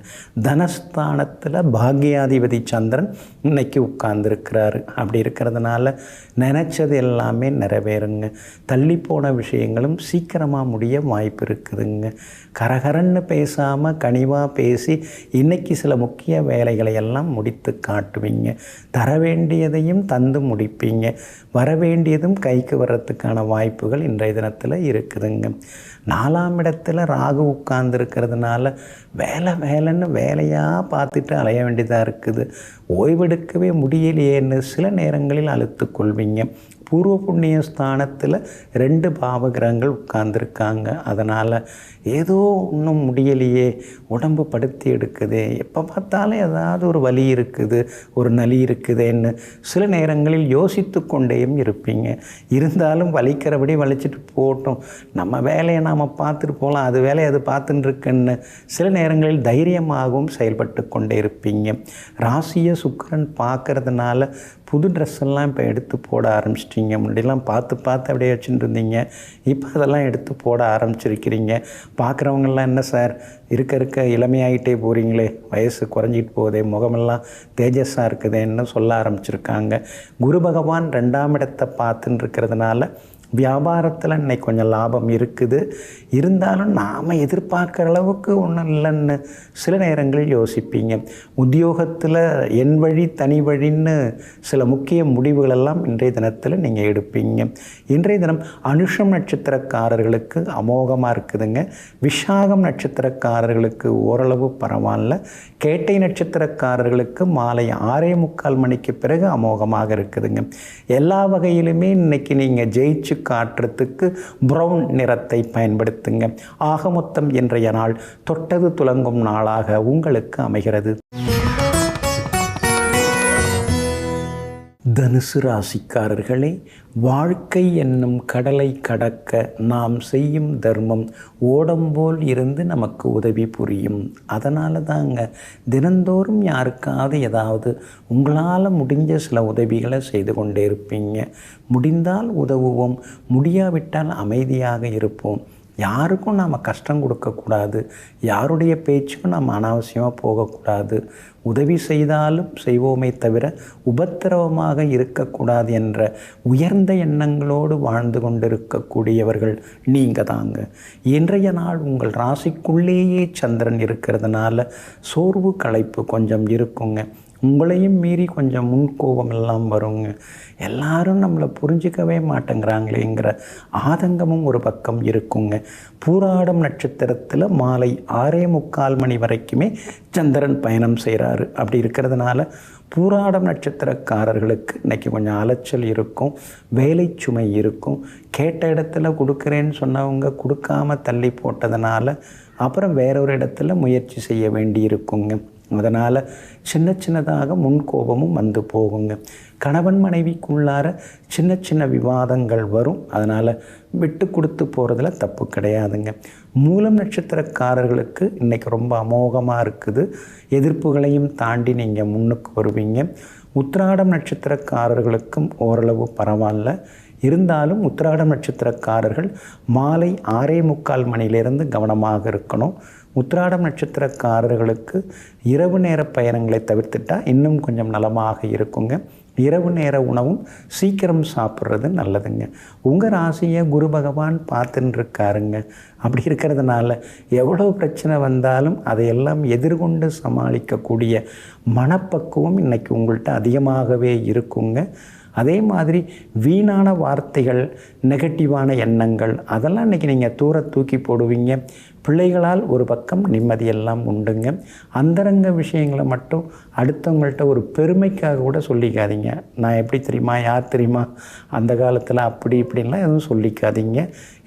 தனஸ்தானத்தில் பாக்யாதிபதி சந்திரன் இன்னைக்கு உட்கார்ந்துருக்கிறாரு. அப்படி இருக்கிறதுனால நினச்சது எல்லாமே நிறைவேறுங்க. தள்ளி போன விஷயங்களும் சீக்கிரமாக முடிய வாய்ப்பு இருக்குதுங்க. கரகரன்னு பேசாமல் கனிவாக பேசி இன்றைக்கி சில முக்கிய வேலைகளை எல்லாம் முடித்து காட்டுவீங்க. தர வேண்டியதையும் தந்து முடிப்பீங்க. வர வேண்டியதும் கைக்கு வர்றதுக்கான வாய்ப்புகள் இன்றைய தினத்தில் இருக்குதுங்க. 4ஆம் இடத்துல ராகு உட்கார்ந்துருக்கிறதுனால வேலைன்னு வேலையாக பார்த்துட்டு அலைய வேண்டியதாக இருக்குது. ஓய்வெடுக்கவே முடியலையேன்னு சில நேரங்களில் அழுத்து கொள்வீங்க. பூர்வ புண்ணிய ஸ்தானத்தில் 2 பாவகிரகங்கள் உட்கார்ந்துருக்காங்க. அதனால் ஏதோ ஒன்றும் முடியலையே, உடம்பு படுத்தி எடுக்குது, எப்போ பார்த்தாலும் ஏதாவது ஒரு வலி இருக்குது, ஒரு நலி இருக்குதுன்னு சில நேரங்களில் யோசித்து கொண்டேயும் இருப்பீங்க. இருந்தாலும் வலிக்கிறபடி வலிச்சிட்டு போட்டோம், நம்ம வேலையை நாம் பார்த்துட்டு போகலாம், அது வேலையை அது பார்த்துட்டு இருக்குன்னு சில நேரங்களில் தைரியமாகவும் செயல்பட்டு கொண்டே இருப்பீங்க. ராசியை சுக்கிரன் பார்க்கறதுனால புது ட்ரெஸ் எல்லாம் இப்போ எடுத்து போட ஆரம்பிச்சிட்டிங்க. முன்னாடிலாம் பார்த்து அப்படியே வச்சுட்டு இருந்தீங்க, இப்போ அதெல்லாம் எடுத்து போட ஆரம்பிச்சிருக்கிறீங்க. பார்க்குறவங்கெல்லாம் என்ன சார் இருக்க இளமையாகிட்டே போகிறீங்களே, வயசு குறைஞ்சிட்டு போகுதே, முகமெல்லாம் தேஜஸாக இருக்குதுன்னு சொல்ல ஆரம்பிச்சிருக்காங்க. குரு பகவான் 2ஆம் இடத்தை பார்த்துன்னு இருக்கிறதுனால வியாபாரத்தில் இன்னைக்கு கொஞ்சம் லாபம் இருக்குது, இருந்தாலும் நாம் எதிர்பார்க்குற அளவுக்கு ஒன்றும் இல்லைன்னு சில நேரங்களில் யோசிப்பீங்க. உத்தியோகத்தில் என் வழி தனி வழின்னு சில முக்கிய முடிவுகளெல்லாம் இன்றைய தினத்தில் நீங்கள் எடுப்பீங்க. இன்றைய தினம் அனுஷம் நட்சத்திரக்காரர்களுக்கு அமோகமாக இருக்குதுங்க. விஷாகம் நட்சத்திரக்காரர்களுக்கு ஓரளவு பரவாயில்ல. கேட்டை நட்சத்திரக்காரர்களுக்கு மாலை 6:45 மணிக்கு பிறகு அமோகமாக இருக்குதுங்க. எல்லா வகையிலுமே இன்னைக்கு நீங்கள் ஜெயிச்சு காட்டுறதுக்கு ப்ரௌன் நிறத்தை பயன்படுத்துங்க. ஆக மொத்தம் இன்றைய நாள் தொட்டது துலங்கும் நாளாக உங்களுக்கு அமைகிறது. தனுசு ராசிக்காரர்களே, வாழ்க்கை என்னும் கடலை கடக்க நாம் செய்யும் தர்மம் ஓடம்போல் இருந்து நமக்கு உதவி புரியும். அதனால தாங்க தினந்தோறும் யாருக்காவது ஏதாவது உங்களால் முடிஞ்ச சில உதவிகளை செய்து கொண்டே இருப்பீங்க. முடிந்தால் உதவுவோம், முடியாவிட்டால் அமைதியாக இருப்போம். யாருக்கும் நாம் கஷ்டம் கொடுக்கக்கூடாது, யாருடைய பேச்சுக்கும் நாம் அனாவசியமாக போகக்கூடாது. உதவி செய்தாலும் செய்வோமே தவிர உபத்திரவமாக இருக்கக்கூடாது என்ற உயர்ந்த எண்ணங்களோடு வாழ்ந்து கொண்டிருக்கக்கூடியவர்கள் நீங்கள் தாங்க. இன்றைய நாள் உங்கள் ராசிக்குள்ளேயே சந்திரன் இருக்கிறதுனால சோர்வு களைப்பு கொஞ்சம் இருக்குங்க. உங்களையும் மீறி கொஞ்சம் முன்கோபம் எல்லாம் வருங்க. எல்லாரும் நம்மளை புரிஞ்சிக்கவே மாட்டேங்கிறாங்களேங்கிற ஆதங்கமும் ஒரு பக்கம் இருக்குங்க. பூராடம் நட்சத்திரத்தில் மாலை 6:45 மணி வரைக்குமே சந்திரன் பயணம் செய்கிறாரு. அப்படி இருக்கிறதுனால பூராடம் நட்சத்திரக்காரர்களுக்கு இன்றைக்கி கொஞ்சம் அலைச்சல் இருக்கும், வேலை சுமை இருக்கும். கேட்ட இடத்துல கொடுக்குறேன்னு சொன்னவங்க கொடுக்காம தள்ளி போட்டதுனால அப்புறம் வேறொரு இடத்துல முயற்சி செய்ய வேண்டி இருக்குங்க. அதனால் சின்ன சின்னதாக முன்கோபமும் வந்து போகுங்க. கணவன் மனைவிக்குள்ளார சின்ன சின்ன விவாதங்கள் வரும். அதனால் விட்டு கொடுத்து போகிறதுல தப்பு கிடையாதுங்க. மூலம் நட்சத்திரக்காரர்களுக்கு இன்றைக்கி ரொம்ப அமோகமாக இருக்குது. எதிர்ப்புகளையும் தாண்டி நீங்கள் முன்னுக்கு வருவீங்க. உத்திராடம் நட்சத்திரக்காரர்களுக்கும் ஓரளவு பரவாயில்ல. இருந்தாலும் உத்திராடம் நட்சத்திரக்காரர்கள் மாலை 6:45 மணியிலிருந்து கவனமாக இருக்கணும். உத்திராடம் நட்சத்திரக்காரர்களுக்கு இரவு நேர பயணங்களை தவிர்த்துட்டால் இன்னும் கொஞ்சம் நலமாக இருக்குங்க. இரவு நேர உணவும் சீக்கிரம் சாப்பிட்றது நல்லதுங்க. உங்கள் ராசியை குரு பகவான் பார்த்துன்னு இருக்காருங்க. அப்படி இருக்கிறதுனால எவ்வளோ பிரச்சனை வந்தாலும் அதையெல்லாம் எதிர்கொண்டு சமாளிக்கக்கூடிய மனப்பக்குவம் இன்றைக்கி உங்கள்கிட்ட அதிகமாகவே இருக்குங்க. அதே மாதிரி வீணான வார்த்தைகள், நெகட்டிவான எண்ணங்கள் அதெல்லாம் இன்றைக்கி நீங்கள் தூக்கி போடுவீங்க. பிள்ளைகளால் ஒரு பக்கம் நிம்மதியெல்லாம் உண்டுங்க. அந்தரங்க விஷயங்களை மட்டும் அடுத்தவங்கள்ட்ட ஒரு பெருமைக்காக கூட சொல்லிக்காதீங்க. நான் எப்படி தெரியுமா, யார் தெரியுமா, அந்த காலத்தில் அப்படி இப்படின்லாம் எதுவும் சொல்லிக்காதீங்க.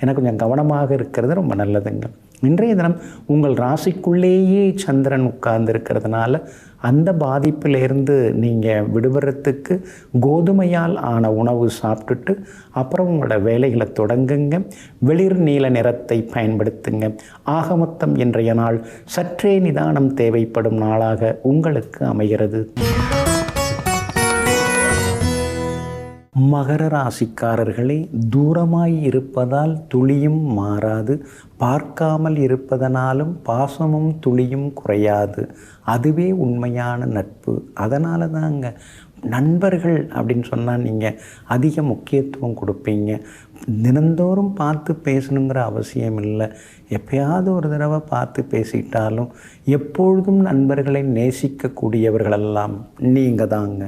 எனக்கு கொஞ்சம் கவனமாக இருக்கிறது ரொம்ப நல்லதுங்க. இன்றைய தினம் உங்கள் ராசிக்குள்ளேயே சந்திரன் உட்கார்ந்து இருக்கிறதுனால அந்த பாதிப்பிலேருந்து நீங்கள் விடுபடுறதுக்கு கோதுமையால் ஆன உணவு சாப்பிட்டுட்டு அப்புறம் உங்களோட வேலைகளை தொடங்குங்க. வெளிர் நீல நிறத்தை பயன்படுத்துங்க. ஆக மொத்தம் இன்றைய நாள் சற்றே நிதானம் தேவைப்படும் நாளாக உங்களுக்கு அமைகிறது. மகர ராசிக்காரர்களே, தூரமாய் இருப்பதால் துளியும் மாறாது, பார்க்காமல் இருப்பதனாலும் பாசமும் துளியும் குறையாது. அதுவே உண்மையான நட்பு. அதனால தாங்க நண்பர்கள் அப்படின்னு சொன்னால் நீங்கள் அதிக முக்கியத்துவம் கொடுப்பீங்க. தினந்தோறும் பார்த்து பேசணுங்கிற அவசியம் இல்லை. எப்பயாவது ஒரு தடவை பார்த்து பேசிட்டாலும் எப்பொழுதும் நண்பர்களை நேசிக்கக்கூடியவர்களெல்லாம் நீங்கள் தாங்க.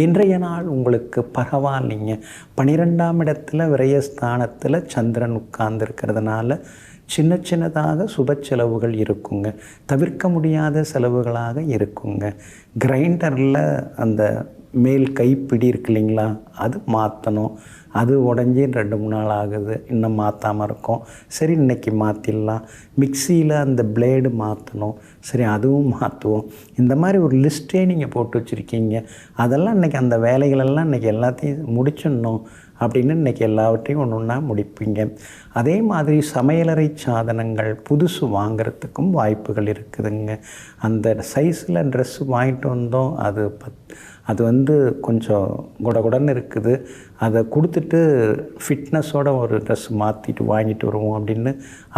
இன்றைய நாள் உங்களுக்கு பரவாயில்லைங்க. 12ஆம் இடத்துல விரயஸ்தானத்தில் சந்திரன் உட்கார்ந்துருக்கிறதுனால சின்ன சின்னதாக சுப செலவுகள் இருக்குங்க. தவிர்க்க முடியாத செலவுகளாக இருக்குங்க. கிரைண்டரில் அந்த மேல் கைப்பிடி இருக்கு இல்லைங்களா, அது மாற்றணும். அது உடஞ்சி 2-3 நாள் ஆகுது, இன்னும் மாற்றாமல் இருக்கோம். சரி, இன்றைக்கி மாற்றிடலாம். மிக்சியில் அந்த பிளேடு மாற்றணும். சரி, அதுவும் மாற்றுவோம். இந்த மாதிரி ஒரு லிஸ்ட்டே நீங்கள் போட்டு வச்சுருக்கீங்க. அதெல்லாம் இன்றைக்கி அந்த வேலைகளெல்லாம் இன்றைக்கி எல்லாத்தையும் முடிச்சிடணும் அப்படின்னு இன்றைக்கி எல்லாவற்றையும் ஒன்று ஒன்றா முடிப்பீங்க. அதே மாதிரி சமையலறை சாதனங்கள் புதுசு வாங்கிறதுக்கும் வாய்ப்புகள் இருக்குதுங்க. அந்த சைஸில் ட்ரெஸ்ஸு வாங்கிட்டு வந்தோம், அது கொஞ்சம் குடகுடன்னு இருக்குது. அதை கொடுத்துட்டு ஃபிட்னஸோட ஒரு ட்ரெஸ் மாற்றிட்டு வாங்கிட்டு வருவோம் அப்படின்னு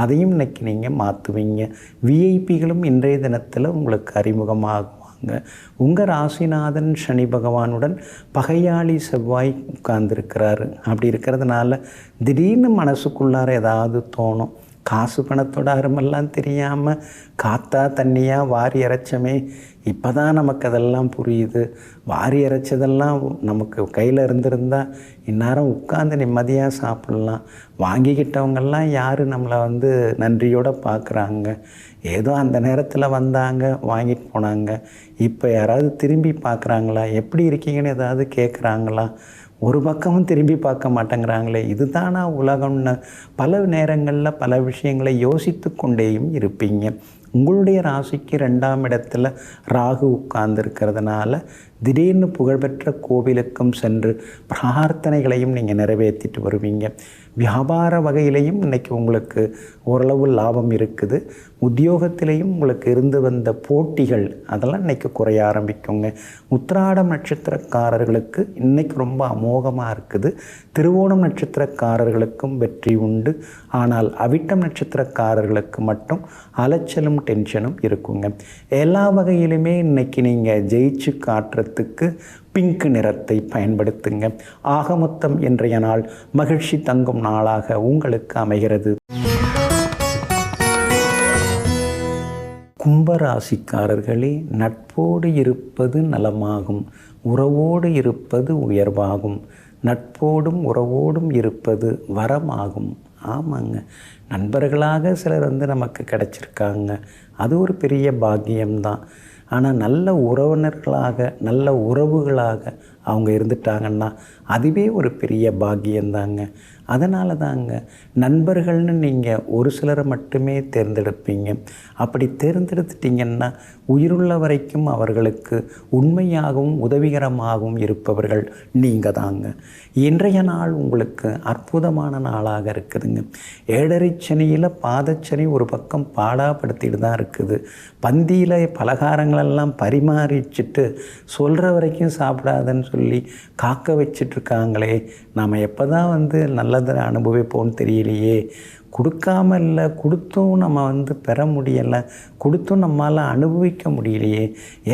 அதையும் இன்றைக்கி நீங்கள் மாற்றுவீங்க. விஐபிகளும் இன்றைய தினத்தில் உங்களுக்கு அறிமுகமாகுவாங்க. ஆமாங்க. உங்கள் ராசிநாதன் சனி பகவானுடன் பகையாளி செவ்வாய் உட்கார்ந்துருக்கிறாரு. அப்படி இருக்கிறதுனால திடீர்னு மனசுக்குள்ளார ஏதாவது தோணும். காசு பணத்தோட அருமெல்லாம் தெரியாமல் காத்தா தண்ணியாக வாரி இறைச்சமே, இப்போ தான் நமக்கு அதெல்லாம் புரியுது. வாரி இறைச்சதெல்லாம் நமக்கு கையில் இருந்திருந்தால் இந்நேரம் உட்காந்து நிம்மதியாக சாப்பிட்லாம். வாங்கிக்கிட்டவங்கெல்லாம் யார் நம்மளை நன்றியோடு பார்க்குறாங்க? ஏதோ அந்த நேரத்தில் வந்தாங்க, வாங்கிட்டு போனாங்க. இப்போ யாராவது திரும்பி பார்க்குறாங்களா? எப்படி இருக்கீங்கன்னு ஏதாவது கேட்குறாங்களா? ஒரு பக்கமும் திரும்பி பார்க்க மாட்டேங்கிறாங்களே. இதுதானா உலகம்னு பல நேரங்களில் பல விஷயங்களை யோசித்து கொண்டேயும் இருப்பீங்க. உங்களுடைய ராசிக்கு 2ஆம் இடத்துல ராகு உட்கார்ந்துருக்கிறதுனால திடீர்னு புகழ்பெற்ற கோவிலுக்கும் சென்று பிரார்த்தனைகளையும் நீங்கள் நிறைவேற்றிட்டு வருவீங்க. வியாபார வகையிலையும் இன்றைக்கி உங்களுக்கு ஓரளவு லாபம் இருக்குது. உத்தியோகத்திலையும் உங்களுக்கு இருந்து வந்த போட்டிகள் அதெல்லாம் இன்றைக்கி குறைய ஆரம்பிக்குங்க. உத்திராடம் நட்சத்திரக்காரர்களுக்கு இன்றைக்கி ரொம்ப அமோகமாக இருக்குது. திருவோணம் நட்சத்திரக்காரர்களுக்கும் வெற்றி உண்டு. ஆனால் அவிட்டம் நட்சத்திரக்காரர்களுக்கு மட்டும் அலைச்சலும் டென்ஷனும் இருக்குங்க. எல்லா வகையிலுமே இன்றைக்கி நீங்கள் ஜெயிச்சு காட்டுறதுக்கு பிங்க் நிறத்தை பயன்படுத்துங்க. ஆக மொத்தம் இன்றைய நாள் மகிழ்ச்சி தங்கும் நாளாக உங்களுக்கு அமைகிறது. கும்பராசிக்காரர்களே, நட்போடு இருப்பது நலமாகும், உறவோடு இருப்பது உயர்வாகும். நட்போடும் உறவோடும் இருப்பது வரமாகும். ஆமாங்க, நண்பர்களாக சிலர் நமக்கு கிடச்சிருக்காங்க. அது ஒரு பெரிய பாக்கியம்தான். ஆனால் நல்ல உறவினர்களாக நல்ல உறவுகளாக அவங்க இருந்துட்டாங்கன்னா அதுவே ஒரு பெரிய பாக்கியந்தாங்க. அதனால தாங்க நண்பர்கள்னு நீங்கள் ஒரு சிலரை மட்டுமே தேர்ந்தெடுப்பீங்க. அப்படி தேர்ந்தெடுத்துட்டிங்கன்னா உயிருள்ள வரைக்கும் அவர்களுக்கு உண்மையாகவும் உதவிகரமாகவும் இருப்பவர்கள் நீங்கள் தாங்க. இன்றைய நாள் உங்களுக்கு அற்புதமான நாளாக இருக்குதுங்க. 7.5 சனியில் பாதச்சனி ஒரு பக்கம் பாடாப்படுத்திட்டு தான் இருக்குது. பந்தியில் பலகாரங்களெல்லாம் பரிமாறிச்சிட்டு சொல்கிற வரைக்கும் சாப்பிடாதன்னு சொல்லி காக்க வச்சிட்ருக்காங்களே. நாம் எப்போ தான் நல்லதை அனுபவிப்போன்னு தெரியலையே. கொடுக்காம இல்லை, கொடுத்தும் நம்ம பெற முடியலை, கொடுத்தும் நம்மளால் அனுபவிக்க முடியலையே.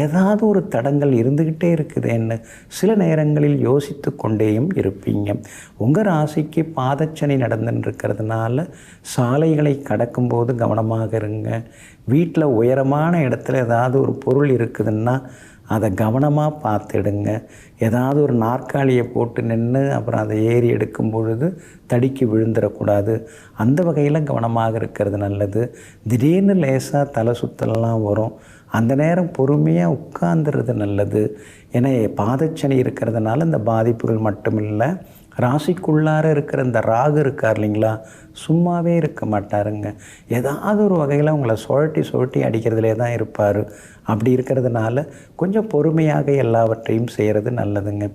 ஏதாவது ஒரு தடங்கள் இருந்துக்கிட்டே இருக்குதுன்னு சில நேரங்களில் யோசித்து கொண்டேயும் இருப்பீங்க. உங்கள் ராசிக்கு பாதச்சனி நடந்துன்னு சாலைகளை கடக்கும்போது கவனமாக இருங்க. வீட்டில் உயரமான இடத்துல ஏதாவது ஒரு பொருள் இருக்குதுன்னா அதை கவனமாக பார்த்துடுங்க. ஏதாவது ஒரு நாற்காலியை போட்டு நின்று அப்புறம் அதை ஏறி எடுக்கும் பொழுது தடிக்கு விழுந்துடக்கூடாது. அந்த வகையில் கவனமாக இருக்கிறது நல்லது. திடீர்னு லேசாக தலை சுத்தலாம் வரும். அந்த நேரம் பொறுமையாக உட்கார்ந்துறது நல்லது. ஏன்னா பாதச்சனி இருக்கிறதுனால இந்த பாதிப்புகள் மட்டுமில்லை, ராசிக்குள்ளார இருக்கிற இந்த ராகு இருக்கார் இல்லைங்களா, சும்மாவே இருக்க மாட்டாருங்க. ஏதாவது ஒரு வகையில் உங்களை சுழட்டி அடிக்கிறதுலே தான் இருப்பார். அப்படி இருக்கிறதுனால கொஞ்சம் பொறுமையாக எல்லாவற்றையும் செய்கிறது நல்லதுங்க.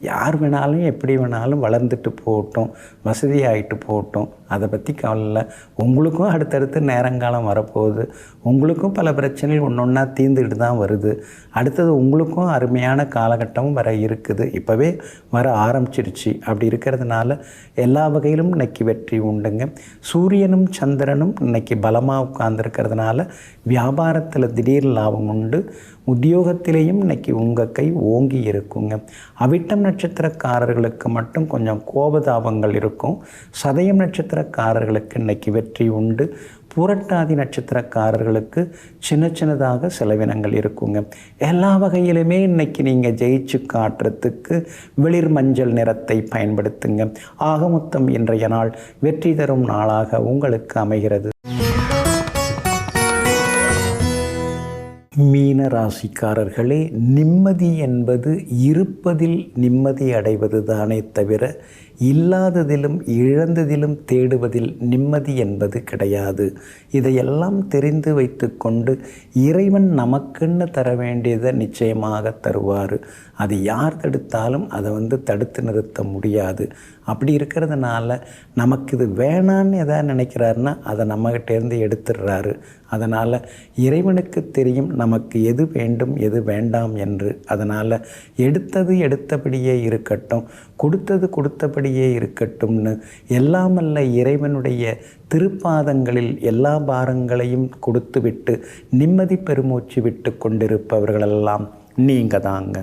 யார் வேணாலும் எப்படி வேணாலும் வளர்ந்துட்டு போகட்டும், வசதியாகிட்டு போகட்டும், அதை பற்றி கவலை. உங்களுக்கும் அடுத்தடுத்து நேரங்காலம் வரப்போகுது. உங்களுக்கும் பல பிரச்சனைகள் ஒன்று ஒன்றா தீர்ந்துக்கிட்டு தான் வருது. அடுத்தது உங்களுக்கும் அருமையான காலகட்டமும் வர இருக்குது, இப்போவே வர ஆரம்பிச்சிருச்சு. அப்படி இருக்கிறதுனால எல்லா வகையிலும் இன்னைக்கு வெற்றி உண்டுங்க. சூரியனும் சந்திரனும் இன்னைக்கு பலமாக உட்கார்ந்துருக்கிறதுனால வியாபாரத்தில் திடீர் லாபம் உண்டு. உத்தியோகத்திலேயும் இன்னைக்கு உங்கள் கை ஓங்கி இருக்குங்க. அவிட்டம் நட்சத்திரக்காரர்களுக்கு மட்டும் கொஞ்சம் கோபதாபங்கள் இருக்கும். சதயம் நட்சத்திரக்காரர்களுக்கு இன்னைக்கு வெற்றி உண்டு. புரட்டாதி நட்சத்திரக்காரர்களுக்கு சின்னதாக செலவினங்கள் இருக்குங்க. எல்லா வகையிலுமே இன்னைக்கு நீங்கள் ஜெயிச்சு காட்டுறதுக்கு வெளிர் மஞ்சள் நிறத்தை பயன்படுத்துங்க. ஆக மொத்தம் இன்றைய நாள் வெற்றி தரும் நாளாக உங்களுக்கு அமைகிறது. மீன ராசிக்காரர்களே, நிம்மதி என்பது இருப்பதில் நிம்மதி அடைவது தானே தவிர இல்லாததிலும் இழந்ததிலும் தேடுவதில் நிம்மதி என்பது கிடையாது. இதையெல்லாம் தெரிந்து வைத்து கொண்டு இறைவன் நமக்குன்னு தர வேண்டியதை நிச்சயமாக தருவார். அது யார் தடுத்தாலும் அதை தடுத்து நிறுத்த முடியாது. அப்படி இருக்கிறதுனால நமக்கு இது வேணான்னு எதாவது நினைக்கிறாருன்னா அதை நம்மகிட்டேருந்து எடுத்துடுறாரு. அதனால் இறைவனுக்கு தெரியும் நமக்கு எது வேண்டும் எது வேண்டாம் என்று. அதனால் எடுத்தது எடுத்தபடியே இருக்கட்டும், கொடுத்தது கொடுத்தபடியே இருக்கட்டும்னு எல்லாமல்ல இறைவனுடைய திருப்பாதங்களில் எல்லா பாரங்களையும் கொடுத்துவிட்டு நிம்மதி பெருமூச்சு விட்டு கொண்டிருப்பவர்களெல்லாம் நீங்கள் தாங்க.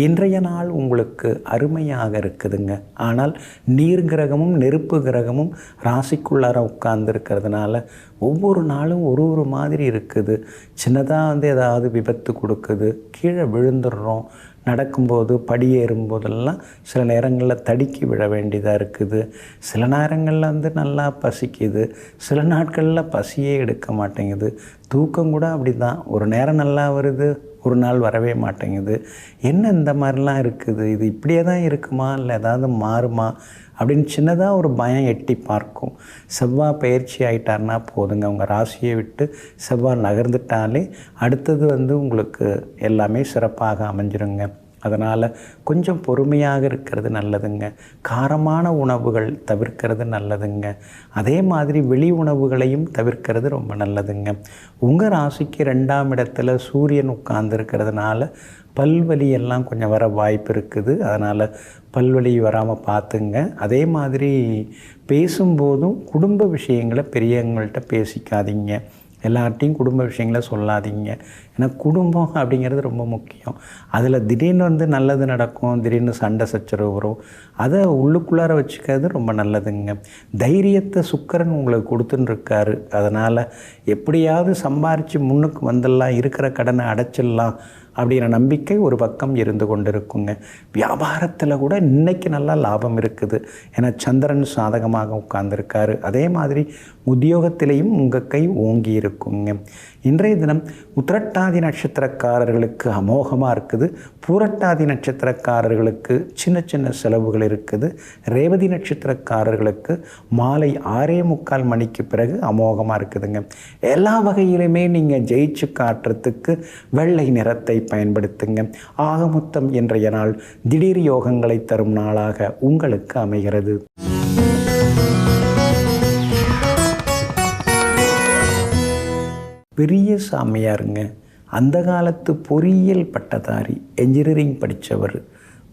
இன்றைய நாள் உங்களுக்கு அருமையாக இருக்குதுங்க. ஆனால் நீர் கிரகமும் நெருப்பு கிரகமும் ராசிக்குள்ளார உட்கார்ந்துருக்கிறதுனால ஒவ்வொரு நாளும் ஒரு மாதிரி இருக்குது. சின்னதாக ஏதாவது விபத்து கொடுக்குது, கீழே விழுந்துடுறோம், நடக்கும்போது படியேறும்போதெல்லாம் சில நேரங்களில் தடுக்கி விழ வேண்டியதாக இருக்குது. சில நேரங்களில் நல்லா பசிக்குது, சில நாட்களில் பசியே எடுக்க மாட்டேங்குது. தூக்கம் கூட அப்படி தான், ஒரு நேரம் நல்லா வருது, ஒரு நாள் வரவே மாட்டேங்குது. என்ன இந்த மாதிரிலாம் இருக்குது, இது இப்படியே தான் இருக்குமா இல்லை ஏதாவது மாறுமா அப்படின்னு சின்னதாக ஒரு பயம் எட்டி பார்க்கும். செவ்வாய் பயிற்சி ஆகிட்டார்னா போதுங்க, உங்கள் ராசியை விட்டு செவ்வாய் நகர்ந்துட்டாலே அடுத்தது உங்களுக்கு எல்லாமே சிறப்பாக அமைஞ்சிருங்க. அதனால் கொஞ்சம் பொறுமையாக இருக்கிறது நல்லதுங்க. காரமான உணவுகள் தவிர்க்கிறது நல்லதுங்க. அதே மாதிரி வெளி உணவுகளையும் தவிர்க்கிறது ரொம்ப நல்லதுங்க. உங்கள் ராசிக்கு 2ஆம் இடத்துல சூரியன் உட்கார்ந்துருக்கிறதுனால பல்வலி எல்லாம் கொஞ்சம் வர வாய்ப்பு இருக்குது. அதனால் பல்வலி வராமல் பார்த்துங்க. அதே மாதிரி பேசும்போதும் குடும்ப விஷயங்களை பெரியவங்கள்ட்ட பேசிக்காதீங்க. எல்லார்ட்டையும் குடும்ப விஷயங்களை சொல்லாதீங்க. ஏன்னா குடும்பம் அப்படிங்கிறது ரொம்ப முக்கியம். அதில் திடீர்னு நல்லது நடக்கும், திடீர்னு சண்டை சச்சரவு வரும். அதை உள்ளுக்குள்ளார வச்சுக்கிறது ரொம்ப நல்லதுங்க. தைரியத்தை சுக்கிரன் உங்களுக்கு கொடுத்துட்டுருக்காரு. அதனால் எப்படியாவது சம்பாரித்து முன்னுக்கு வந்துடலாம், இருக்கிற கடனை அடைச்சிடலாம் அப்படிங்கிற நம்பிக்கை ஒரு பக்கம் இருந்து கொண்டு இருக்குங்க. வியாபாரத்தில் கூட இன்றைக்கி நல்லா லாபம் இருக்குது. ஏன்னா சந்திரன் சாதகமாக உட்கார்ந்துருக்காரு. அதே மாதிரி உத்தியோகத்திலையும் உங்கள் கை ஓங்கி இருக்குங்க. இன்றைய தினம் உத்திரட்டாதி நட்சத்திரக்காரர்களுக்கு அமோகமாக இருக்குது. பூரட்டாதி நட்சத்திரக்காரர்களுக்கு சின்ன சின்ன செலவுகள் இருக்குது. ரேவதி நட்சத்திரக்காரர்களுக்கு மாலை 6:45 மணிக்கு பிறகு அமோகமாக இருக்குதுங்க. எல்லா வகையிலுமே நீங்கள் ஜெயிச்சு காட்டுறதுக்கு வெள்ளை நிறத்தை பயன்படுத்துங்க. ஆகமொத்தம் இன்றைய நாள் திடீர் யோகங்களை தரும் நாளாக உங்களுக்கு அமைகிறது. பெரிய சாமியாருங்க, அந்த காலத்து பொறியியல் பட்டதாரி, என்ஜினியரிங் படித்தவர்.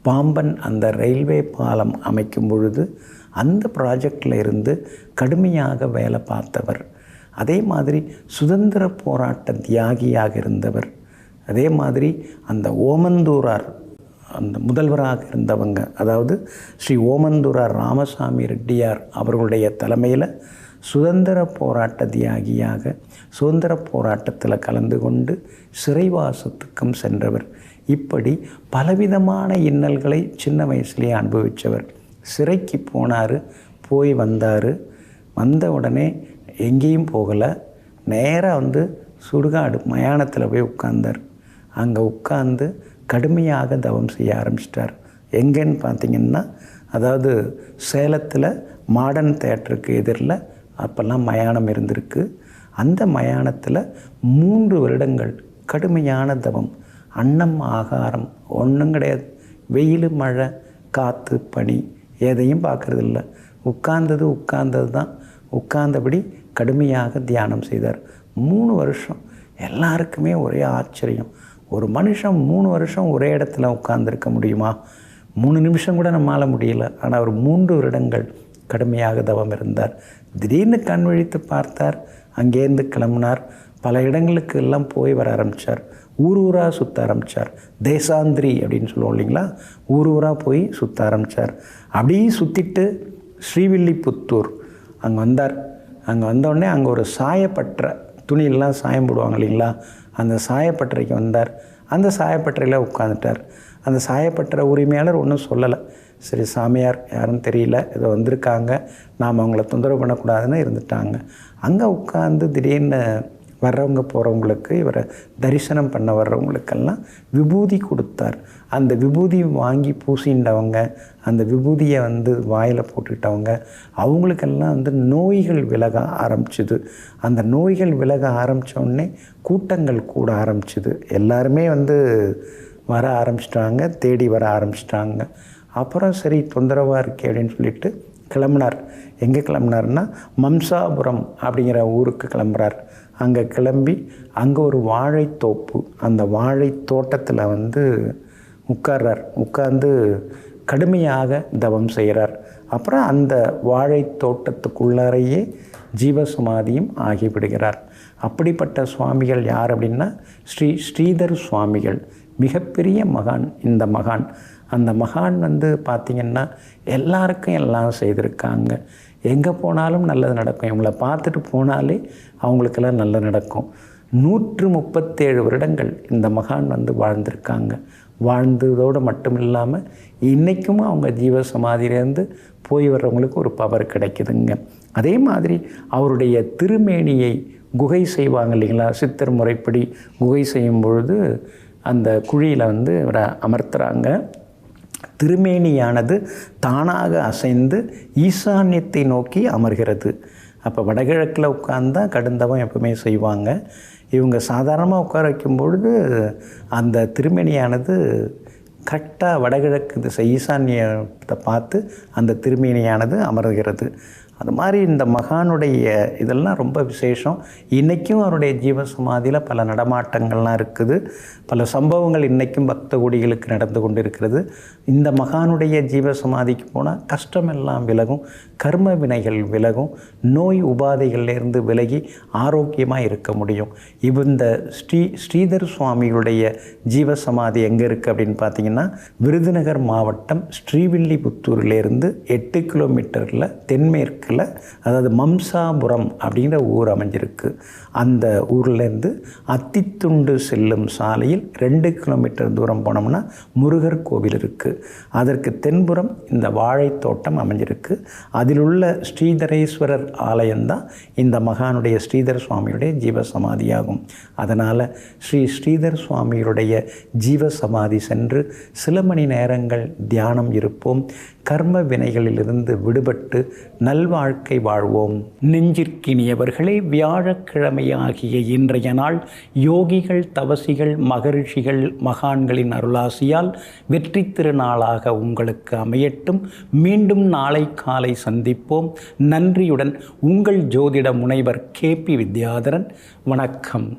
பாம்பன் அந்த ரயில்வே பாலம் அமைக்கும் பொழுது அந்த ப்ராஜெக்டில் இருந்து கடுமையாக வேலை பார்த்தவர். அதே மாதிரி சுதந்திர போராட்ட தியாகியாக இருந்தவர். அதே மாதிரி அந்த ஓமந்தூரார் அந்த முதல்வராக இருந்தவங்க, அதாவது ஸ்ரீ ஓமந்தூரார் ராமசாமி ரெட்டியார் அவர்களுடைய தலைமையில் சுதந்திர போராட்ட தியாகியாக சுதந்திர போராட்டத்தில் கலந்து கொண்டு சிறைவாசத்துக்கும் சென்றவர். இப்படி பலவிதமான இன்னல்களை சின்ன வயசுலேயே அனுபவித்தவர். சிறைக்கு போனார், போய் வந்தார். வந்த உடனே எங்கேயும் போகலை, நேராக சுடுகாடு மயானத்தில் போய் உட்கார்ந்தார். அங்கே உட்கார்ந்து கடுமையாக தவம் செய்ய ஆரம்பிச்சிட்டார். எங்கேன்னு பார்த்திங்கன்னா, அதாவது சேலத்தில் மாடர்ன் தேட்டருக்கு எதிரில் அப்போல்லாம் மயானம் இருந்திருக்கு. அந்த மயானத்தில் 3 வருடங்கள் கடுமையான தவம். அன்னம் ஆகாரம் ஒன்றும் கிடையாது. வெயில் மழை காற்று பனி எதையும் பார்க்குறதில்ல. உட்கார்ந்தது தான். உட்கார்ந்தபடி கடுமையாக தியானம் செய்தார். 3 வருஷம். எல்லாருக்குமே ஒரே ஆச்சரியம். ஒரு மனுஷன் 3 வருஷம் ஒரே இடத்துல உட்கார்ந்துருக்க முடியுமா? 3 நிமிஷம் கூட நம்மால் முடியல. ஆனால் அவர் 3 வருடங்கள் கடுமையாக தவம் இருந்தார். திடீர்னு கண் விழித்து பார்த்தார். அங்கேருந்து கிளம்பினார். பல இடங்களுக்கு எல்லாம் போய் வர ஆரம்பித்தார். ஊராக சுற்ற ஆரம்பித்தார். தேசாந்திரி அப்படின்னு சொல்லுவோம் இல்லைங்களா, ஊராக போய் சுற்ற ஆரம்பித்தார். அப்படியே சுற்றிட்டு ஸ்ரீவில்லிபுத்தூர் அங்கே வந்தார். அங்கே வந்தோடனே அங்கே ஒரு சாயப்பற்ற துணியெல்லாம் சாயம் போடுவாங்க இல்லைங்களா, அந்த சாயப்பட்டறைக்கு வந்தார். அந்த சாயப்பட்டறையில் உட்காந்துட்டார். அந்த சாயப்பட்டறை உரிமையாளர் ஒன்றும் சொல்லலை. சரி, சாமியார் யாருன்னு தெரியல, ஏதோ வந்திருக்காங்க, நாம் அவங்கள தொந்தரவு பண்ணக்கூடாதுன்னு இருந்துட்டாங்க. அங்கே உட்காந்து திடீர்னு வர்றவங்க போகிறவங்களுக்கு, இவரை தரிசனம் பண்ண வர்றவங்களுக்கெல்லாம் விபூதி கொடுத்தார். அந்த விபூதி வாங்கி பூசிண்டவங்க, அந்த விபூதியை வாயில் போட்டுக்கிட்டவங்க, அவங்களுக்கெல்லாம் நோய்கள் விலக ஆரம்பிச்சுது. அந்த நோய்கள் விலக ஆரம்பித்தோடனே கூட்டங்கள் கூட ஆரம்பிச்சுது. எல்லாருமே வர ஆரம்பிச்சிட்டாங்க, தேடி வர ஆரம்பிச்சிட்டாங்க. அப்புறம் சரி தொந்தரவாக இருக்கே அப்படின்னு சொல்லிட்டு கிளம்புனார். எங்கே கிளம்புனார்னா மம்சாபுரம் அப்படிங்கிற ஊருக்கு கிளம்புறார். அங்கே கிளம்பி அங்கே ஒரு வாழைத்தோப்பு, அந்த வாழை தோட்டத்தில் உட்கார்றார். உட்கார்ந்து கடுமையாக தவம் செய்கிறார். அப்புறம் அந்த வாழை தோட்டத்துக்குள்ளாரையே ஜீவசமாதியும் ஆகிவிடுகிறார். அப்படிப்பட்ட சுவாமிகள் யார் அப்படின்னா ஸ்ரீதர் சுவாமிகள். மிகப்பெரிய மகான் இந்த மகான். அந்த மகான் பார்த்திங்கன்னா எல்லாருக்கும் எல்லாம் செய்திருக்காங்க. எங்கே போனாலும் நல்லது நடக்கும். இவங்களை பார்த்துட்டு போனாலே அவங்களுக்கெல்லாம் நல்லது நடக்கும். 137 வருடங்கள் இந்த மகான் வாழ்ந்திருக்காங்க. வாழ்ந்ததோடு மட்டும் இல்லாமல் இன்றைக்கும் அவங்க ஜீவசமாதியிலேருந்து போய் வர்றவங்களுக்கு ஒரு பவர் கிடைக்குதுங்க. அதே மாதிரி அவருடைய திருமேனியை குகை செய்வாங்க இல்லைங்களா, சித்தர் முறைப்படி குகை செய்யும் பொழுது அந்த குழியில் இவரை அமர்த்துறாங்க. திருமேனியானது தானாக அசைந்து ஈசான்யத்தை நோக்கி அமர்கிறது. அப்போ வடகிழக்கில் உட்கார்ந்தா கடுந்தவம் எப்பவுமே செய்வாங்க. இவங்க சாதாரணமாக உட்கார வைக்கும் பொழுது அந்த திருமேனியானது கரெக்டாக வடகிழக்கு திசை ஈசான்யத்தை பார்த்து அந்த திருமேனியானது அமர்கிறது. அது மாதிரி இந்த மகானுடைய இதெல்லாம் ரொம்ப விசேஷம். இன்றைக்கும் அவருடைய ஜீவசமாதியில் பல நடமாட்டங்கள்லாம் இருக்குது. பல சம்பவங்கள் இன்றைக்கும் பக்த கோடிகளுக்கு நடந்து கொண்டு இருக்கிறது. இந்த மகானுடைய ஜீவசமாதிக்கு போனால் கஷ்டமெல்லாம் விலகும், கர்ம வினைகள் விலகும், நோய் உபாதைகளிலிருந்து விலகி ஆரோக்கியமாக இருக்க முடியும். இந்த ஸ்ரீதர் சுவாமிகளுடைய ஜீவசமாதி எங்கே இருக்குது அப்படின்னு பார்த்தீங்கன்னா, விருதுநகர் மாவட்டம் ஸ்ரீவில்லிபுத்தூரிலேருந்து 8 கிலோமீட்டரில் தென்மேற்கு, அதாவது மம்சாபுரம் அப்படிங்கிற ஊர் அமைஞ்சிருக்கு. அந்த ஊர்லேருந்து அத்தித்துண்டு செல்லும் சாலையில் 2 கிலோமீட்டர் தூரம் போனோம்னா முருகர் கோவில் இருக்குது. அதற்கு தென்புறம் இந்த வாழைத்தோட்டம் அமைஞ்சிருக்கு. அதில் உள்ள ஸ்ரீதரேஸ்வரர் ஆலயம்தான் இந்த மகானுடைய ஸ்ரீதர் சுவாமியுடைய ஜீவசமாதியாகும். அதனால் ஸ்ரீதர் சுவாமியுடைய ஜீவசமாதி சென்று சில மணி நேரங்கள் தியானம் இருப்போம். கர்ம வினைகளிலிருந்து விடுபட்டு நல்வாழ்க்கை வாழ்வோம். நெஞ்சிற்கினியவர்களே, வியாழக்கிழமையாகிய இன்றைய நாள் யோகிகள், தவசிகள், மகரிஷிகள், மகான்களின் அருளாசியால் வெற்றி திருநாளாக உங்களுக்கு அமையட்டும். மீண்டும் நாளை காலை சந்திப்போம். நன்றியுடன் உங்கள் ஜோதிட முனைவர் KP வித்யாதரன். வணக்கம்.